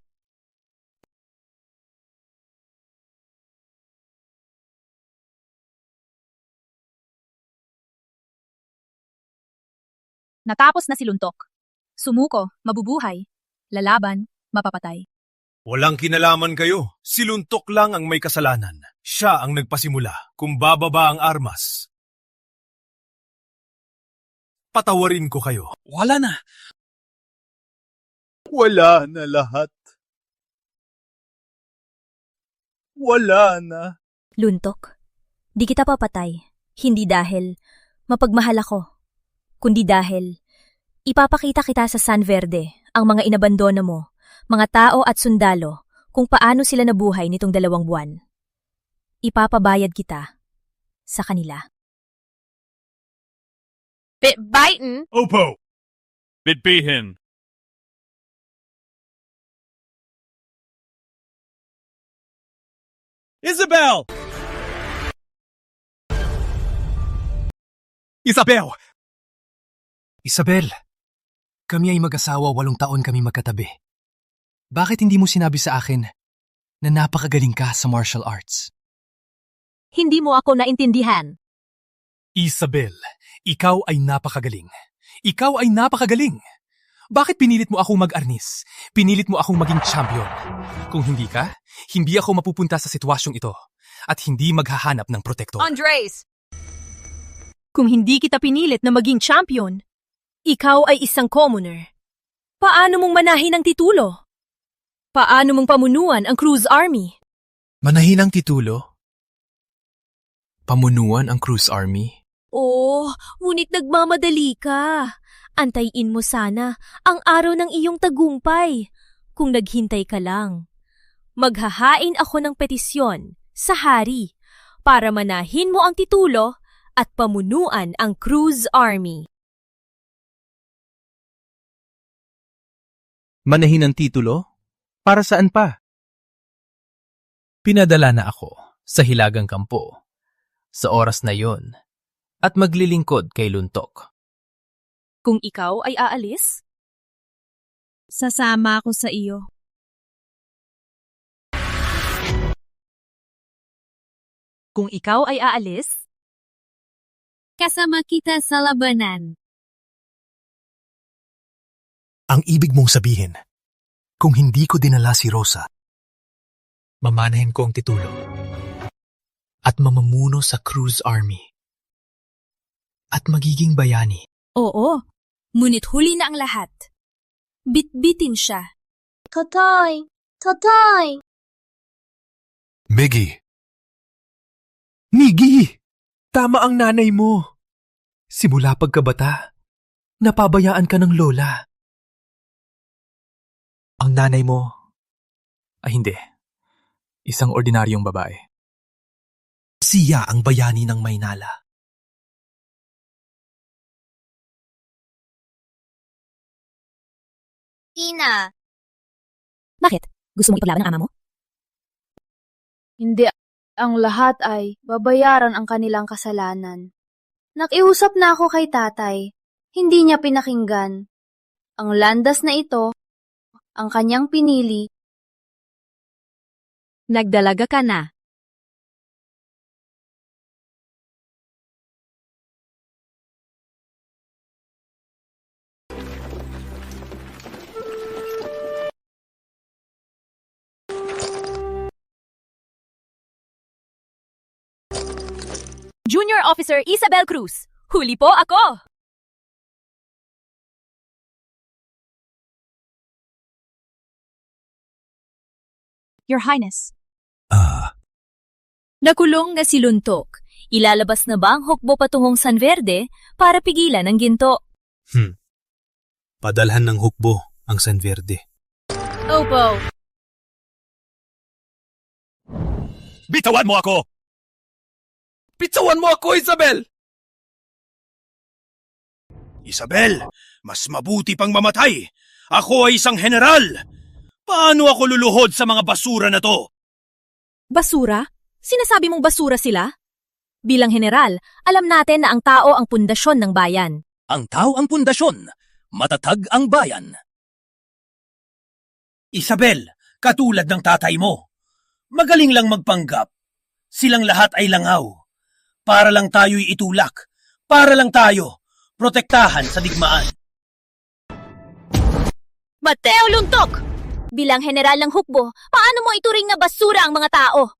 Natapos na si Luntok. Sumuko, mabubuhay. Lalaban, mapapatay. Walang kinalaman kayo. Si Luntok lang ang may kasalanan. Siya ang nagpasimula. Kung bababa ang armas, patawarin ko kayo. Wala na. Wala na lahat. Wala na. Luntok, di kita papatay. Hindi dahil mapagmahal ako, kundi dahil ipapakita kita sa San Verde ang mga inabandona mo, mga tao at sundalo, kung paano sila nabuhay nitong 2 buwan. Ipapabayad kita sa kanila. Bitbitin? Opo! Bitbihin! Isabel! Isabel! Isabel, kami ay mag-asawa 8 taon kami magkatabi. Bakit hindi mo sinabi sa akin na napakagaling ka sa martial arts? Hindi mo ako naintindihan. Isabel, ikaw ay napakagaling. Ikaw ay napakagaling. Bakit pinilit mo akong mag-arnis? Pinilit mo akong maging champion. Kung hindi ka, hindi ako mapupunta sa sitwasyong ito at hindi maghahanap ng protektor. Andres! Kung hindi kita pinilit na maging champion, ikaw ay isang commoner. Paano mong manahin ang titulo? Paano mong pamunuan ang Cruz Army? Manahin ang titulo? Pamunuan ang Cruz Army? Oh, ngunit nagmamadali ka. Antayin mo sana ang araw ng iyong tagumpay. Kung naghintay ka lang, maghahain ako ng petisyon sa hari para manahin mo ang titulo at pamunuan ang Cruz Army. Manahin ang titulo? Para saan pa? Pinadala na ako sa Hilagang Kampo sa oras na yon at maglilingkod kay Luntok. Kung ikaw ay aalis, sasama ako sa iyo. Kung ikaw ay aalis, kasama kita sa labanan. Ang ibig mong sabihin, kung hindi ko dinala si Rosa, mamanahin ko ang titulo at mamamuno sa Cruz Army at magiging bayani. Oo, ngunit huli na ang lahat. Bitbitin siya. Tatay! Tatay! Miggy! Miggy! Tama ang nanay mo. Simula pagkabata, napabayaan ka ng lola. Ang nanay mo ay hindi. Isang ordinaryong babae. Siya ang bayani ng Maynala. Ina! Bakit? Gusto mo ipaglaban ang ama mo? Hindi, ang lahat ay babayaran ang kanilang kasalanan. Nakiusap na ako kay tatay. Hindi niya pinakinggan. Ang landas na ito, ang kanyang pinili. nagdalaga ka na. Junior Officer Isabel Cruz, huli po ako! Your Highness. Nakulong na si Luntok. Ilalabas na ba ang hukbo patungong San Verde para pigilan ang ginto? Padalhan ng hukbo ang San Verde. Opo. Bitawan mo ako! Bitawan mo ako, Isabel! Isabel, mas mabuti pang mamatay. Ako ay isang general. Paano ako luluhod sa mga basura na to? Basura? Sinasabi mong basura sila? Bilang general, alam natin na ang tao ang pundasyon ng bayan. Ang tao ang pundasyon, matatag ang bayan. Isabel, katulad ng tatay mo. Magaling lang magpanggap. Silang lahat ay langaw. Para lang tayo'y itulak. Para lang tayo protektahan sa digmaan. Mateo Luntok! Bilang general ng hukbo, paano mo ituring na basura ang mga tao?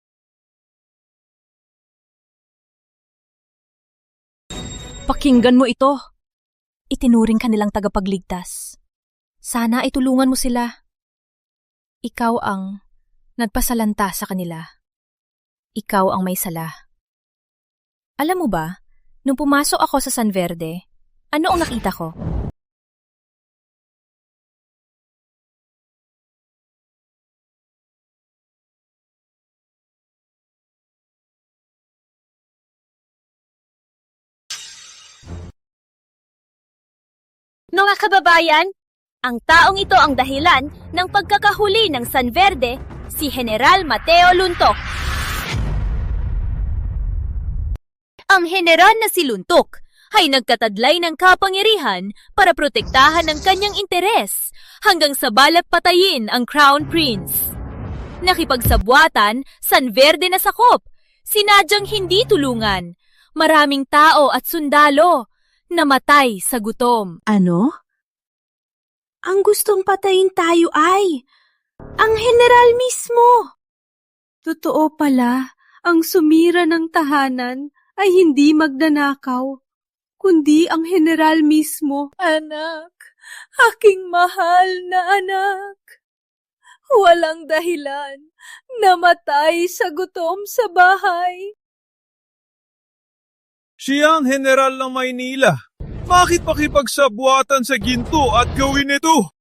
Pakinggan mo ito. Itinuring ka nilang tagapagligtas. Sana ay tulungan mo sila. Ikaw ang nagpasalanta sa kanila. Ikaw ang may sala. Alam mo ba, nung pumasok ako sa San Verde, ano ang nakita ko? Mga kababayan, ang taong ito ang dahilan ng pagkakahuli ng San Verde, si General Mateo Luntok. Ang general na si Luntok ay nagkatadlay ng kapangyarihan para protektahan ang kanyang interes hanggang sa balak patayin ang Crown Prince. Nakipagsabwatan, San Verde na sakop, sinadyang hindi tulungan, maraming tao at sundalo, namatay sa gutom. Ano? Ang gustong patayin tayo ay ang general mismo. Totoo pala, ang sumira ng tahanan ay hindi magnanakaw, kundi ang general mismo. Anak, aking mahal na anak. Walang dahilan, namatay sa gutom sa bahay. Siya ang general ng Maynila. Bakit pakipagsabwatan sa ginto at gawin ito?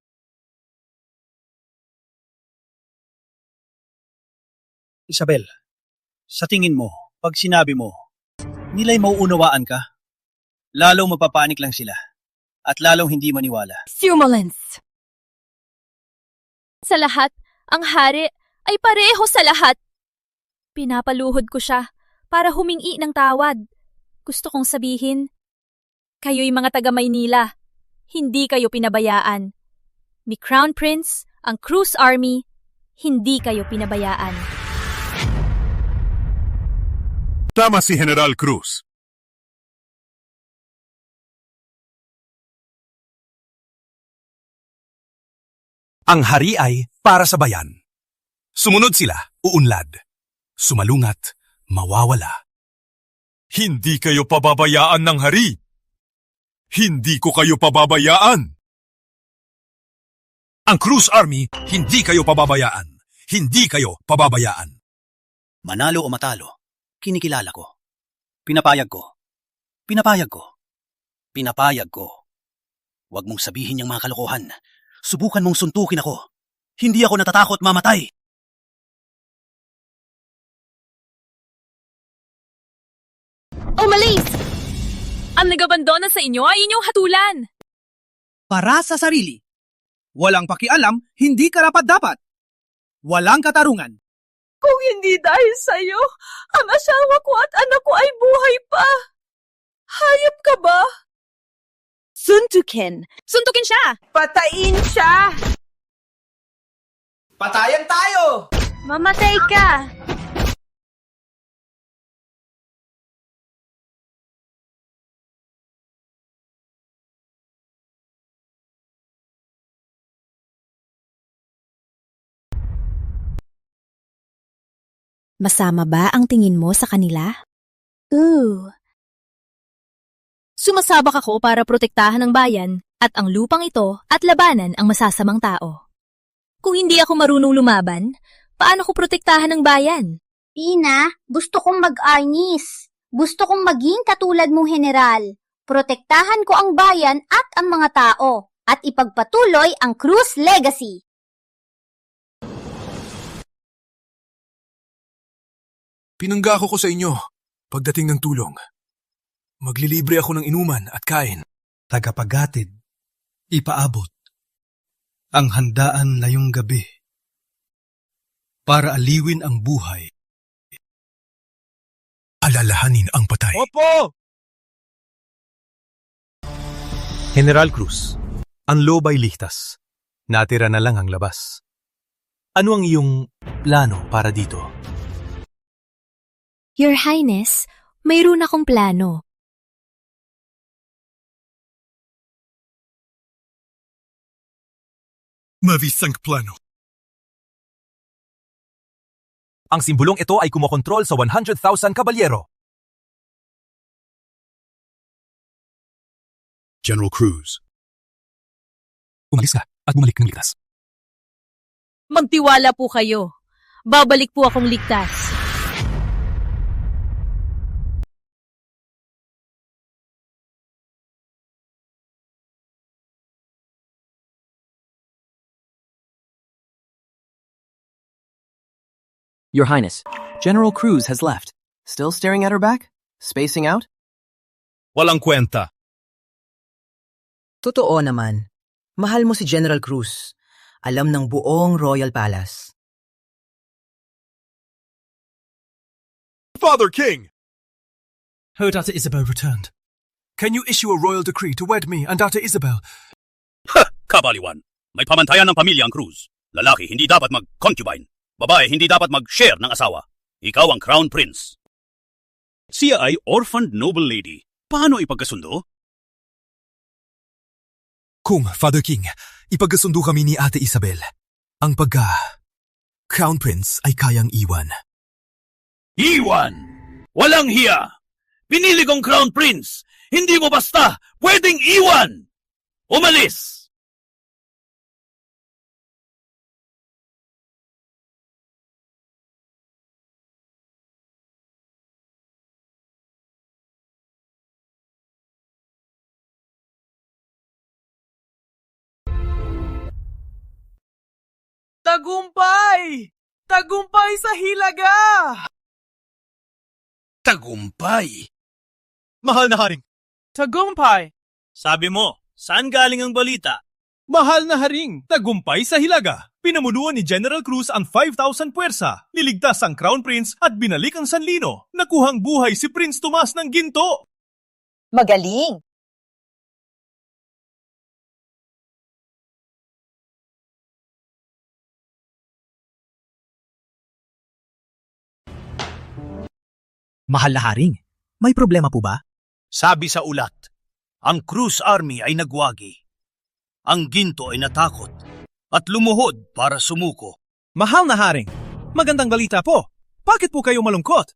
Isabel, sa tingin mo, pag sinabi mo, nila'y mauunawaan ka, lalong mapapanik lang sila at lalong hindi maniwala. Sumolence! Sa lahat, ang hari ay pareho sa lahat. Pinapaluhod ko siya para humingi ng tawad. Gusto kong sabihin, kayo'y mga taga-Maynila, hindi kayo pinabayaan. Ni Crown Prince, ang Cruz Army, hindi kayo pinabayaan. Tama si General Cruz. Ang hari ay para sa bayan. Sumunod sila, uunlad. Sumalungat, mawawala. Hindi kayo pababayaan ng hari. Hindi ko kayo pababayaan. Ang Cruz Army, hindi kayo pababayaan. Hindi kayo pababayaan. Manalo o matalo, kinikilala ko. Pinapayag ko. Pinapayag ko. Pinapayag ko. Huwag mong sabihin yung mga kalokohan. Subukan mong suntukin ako. Hindi ako natatakot mamatay. Umalis! Ang nagabandona sa inyo ay inyong hatulan. Para sa sarili. Walang pakialam, hindi karapat-dapat. Walang katarungan. Kung hindi dahil sa'yo, ang asawa ko at anak ko ay buhay pa. Hayop ka ba? Suntukin. Suntukin siya! Patayin siya! Patayan tayo! Mamatay ka! Masama ba ang tingin mo sa kanila? Sumasabak ako para protektahan ang bayan at ang lupang ito at labanan ang masasamang tao. Kung hindi ako marunong lumaban, paano ko protektahan ang bayan? Tina, gusto kong mag-arnis. Gusto kong maging katulad mong general. Protektahan ko ang bayan at ang mga tao. At ipagpatuloy ang Cruz Legacy. Pinanggako ko sa inyo, pagdating ng tulong. Maglilibre ako ng inuman at kain. Tagapagatid, ipaabot, ang handaan ngayong gabi, para aliwin ang buhay. Alalahanin ang patay. Opo! General Cruz, ang loob ay ligtas. Natira na lang ang labas. Ano ang iyong plano para dito? Your Highness, mayroon akong plano. Mabisang plano. Ang simbolong ito ay kumokontrol sa 100,000 kabalyero. General Cruz. Umalis ka at bumalik ng ligtas. Magtiwala po kayo. Babalik po akong ligtas. Your Highness, General Cruz has left. Still staring at her back? Spacing out? Walang kwenta. Totoo naman. Mahal mo si General Cruz. Alam ng buong Royal Palace. Father King! Her daughter Isabel returned. Can you issue a royal decree to wed me and daughter Isabel? Ha! Kabaliwan! May pamantayan ng pamilya ang Cruz. Lalaki hindi dapat mag-concubine. Babae hindi dapat mag-share ng asawa. Ikaw ang Crown Prince. Siya ay orphaned noble lady. Paano ipagkasundo? Kung, Father King, ipagkasundo kami ni Ate Isabel, ang Crown Prince ay kayang iwan. Iwan! Walang hiya! Pinili kong Crown Prince! Hindi mo basta pwedeng iwan! Umalis! Tagumpay! Tagumpay sa Hilaga! Tagumpay! Mahal na haring. Tagumpay! Sabi mo, saan galing ang balita? Mahal na haring, tagumpay sa Hilaga. Pinamunuan ni General Cruz ang 5,000 puwersa. Niligtas ang Crown Prince at binalik ang Sanlino. Nakuhang buhay si Prince Tomas ng Ginto. Magaling! Mahal na haring, may problema po ba? Sabi sa ulat, ang Cruz Army ay nagwagi. Ang Ginto ay natakot at lumuhod para sumuko. Mahal na haring, magandang balita po. Bakit po kayo malungkot?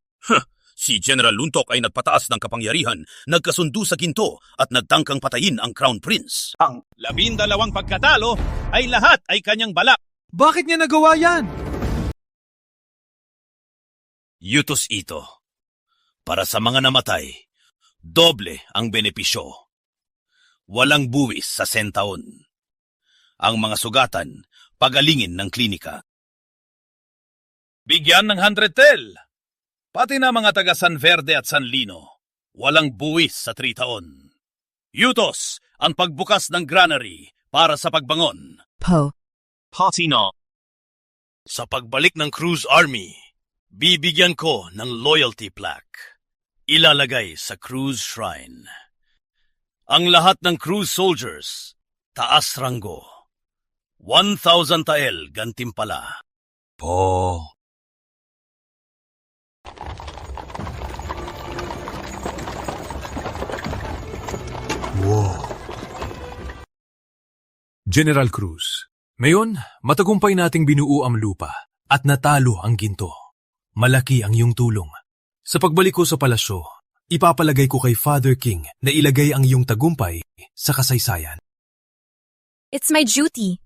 Si General Luntok ay nagpataas ng kapangyarihan, nagkasundo sa Ginto at nagtangkang patayin ang Crown Prince. Ang 12 pagkatalo ay lahat ay kanyang balak. Bakit niya nagawa yan? Yutos ito. Para sa mga namatay, doble ang benepisyo. Walang buwis sa sentaon. Ang mga sugatan, pagalingin ng klinika. Bigyan ng 100 tel. Pati na mga taga San Verde at San Lino, walang buwis sa 3 taon. Yutos ang pagbukas ng granary para sa pagbangon. Party na. Sa pagbalik ng Cruz Army, bibigyan ko ng loyalty plaque. Ilalagay sa Cruz Shrine. Ang lahat ng Cruz soldiers, taas ranggo. 1,000 tael gantimpala. Po. Wow. General Cruz, ngayon, matagumpay nating binuo ang lupa at natalo ang Ginto. Malaki ang iyong tulong. Sa pagbalik ko sa palasyo, ipapalagay ko kay Father King na ilagay ang iyong tagumpay sa kasaysayan. It's my duty.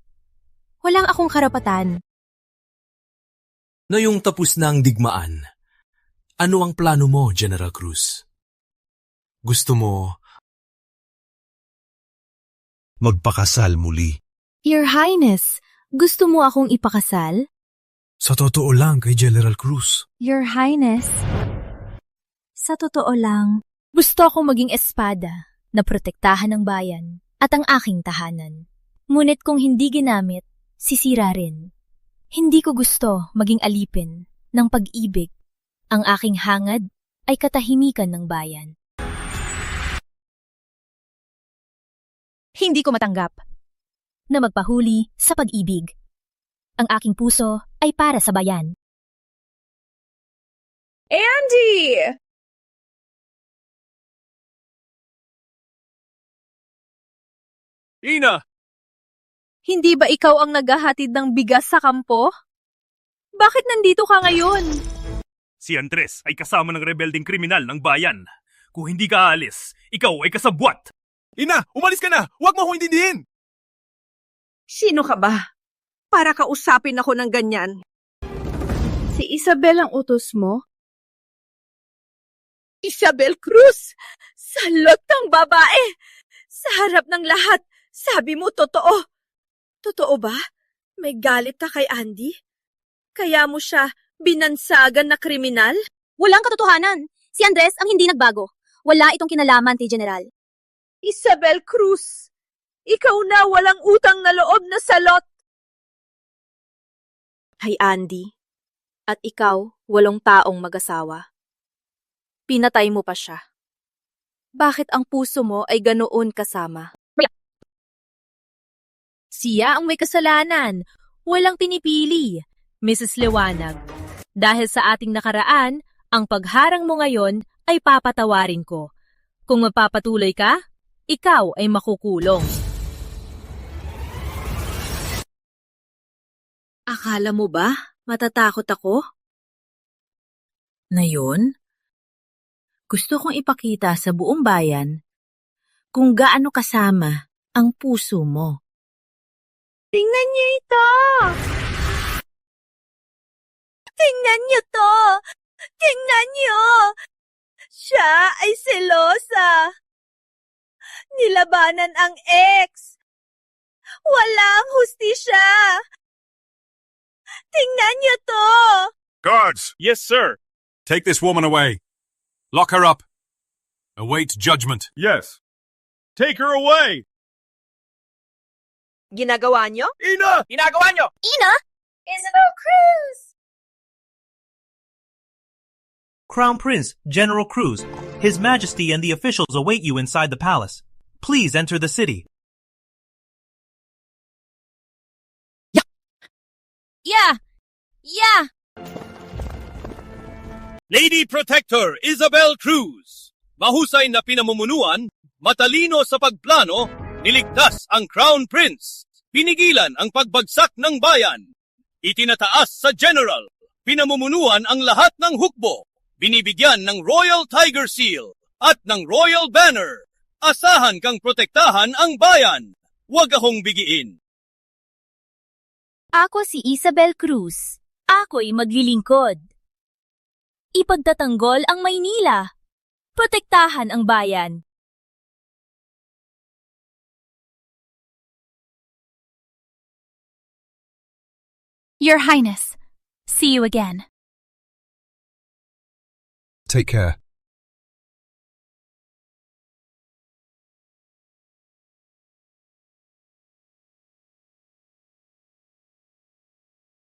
Walang akong karapatan. Ngayong tapos na ang digmaan, Ano ang plano mo, General Cruz? Gusto mo magpakasal muli? Your Highness, gusto mo akong ipakasal? Sa totoo lang kay General Cruz. Your Highness, sa totoo lang, gusto akong maging espada na protektahan ng bayan at ang aking tahanan. Ngunit kung hindi ginamit, sisira rin. Hindi ko gusto maging alipin ng pag-ibig. Ang aking hangad ay katahimikan ng bayan. Hindi ko matanggap na magpahuli sa pag-ibig. Ang aking puso ay para sa bayan. Andy! Ina! Hindi ba ikaw ang naghahatid ng bigas sa kampo? Bakit nandito ka ngayon? Si Andres ay kasama ng rebelding kriminal ng bayan. Kung hindi ka aalis, ikaw ay kasabwat! Ina! Umalis ka na! Huwag mo akong intindihin! Sino ka ba? Para kausapin ako ng ganyan. Si Isabel ang utos mo? Isabel Cruz! Salot ng babae! Sa harap ng lahat, sabi mo totoo. Totoo ba? May galit ka kay Andy? Kaya mo siya binansagan na kriminal? Walang katotohanan. Si Andres ang hindi nagbago. Wala itong kinalaman kay General. Isabel Cruz! Ikaw na walang utang na loob na salot! Hay Andy, at ikaw 8 taong mag-asawa. Pinatay mo pa siya. Bakit ang puso mo ay ganoon kasama? Siya ang may kasalanan. Walang pinipili, Mrs. Liwanag. Dahil sa ating nakaraan, ang pagharang mo ngayon ay papatawarin ko. Kung magpapatuloy ka, ikaw ay makukulong. Akala mo ba matatakot ako? Ngayon, gusto kong ipakita sa buong bayan kung gaano kasama ang puso mo. Tingnan niyo ito! Tingnan niyo to! Tingnan niyo! Siya ay selosa! Nilabanan ang ex! Walang hustisya! Tingnan niyo to! Guards! Yes, sir. Take this woman away. Lock her up. Await judgment. Yes. Take her away! Ginagawa niyo? Ina! Ginagawa niyo! Ina? Isabel Cruz! Crown Prince, General Cruz, His Majesty and the officials await you inside the palace. Please enter the city. Yeah! Lady Protector Isabel Cruz, mahusay na pinamumunuan, matalino sa pagplano, niligtas ang Crown Prince, pinigilan ang pagbagsak ng bayan, itinataas sa General, pinamumunuan ang lahat ng hukbo, binibigyan ng Royal Tiger Seal at ng Royal Banner. Asahan kang protektahan ang bayan. Huwag akong bigiin. Ako si Isabel Cruz. Ako'y maglilingkod. Ipagtatanggol ang Maynila. Protektahan ang bayan. Your Highness, see you again. Take care.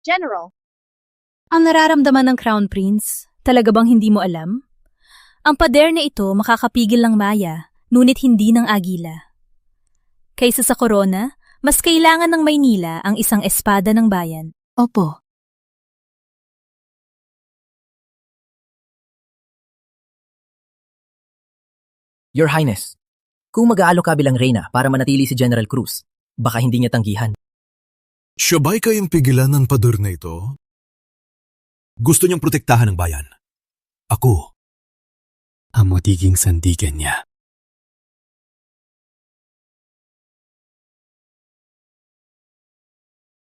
General. Ang nararamdaman ng Crown Prince, talaga bang hindi mo alam? Ang pader na ito makakapigil ng Maya, ngunit hindi ng Agila. Kaysa sa korona, mas kailangan ng Maynila ang isang espada ng bayan. Opo. Your Highness, kung mag-aalok ka bilang reyna para manatili si General Cruz, baka hindi niya tanggihan. Siya ba'y kayang pigilan ng pader na ito? Gusto niyang protektahan ng bayan. Ako ang magiging sandigan niya.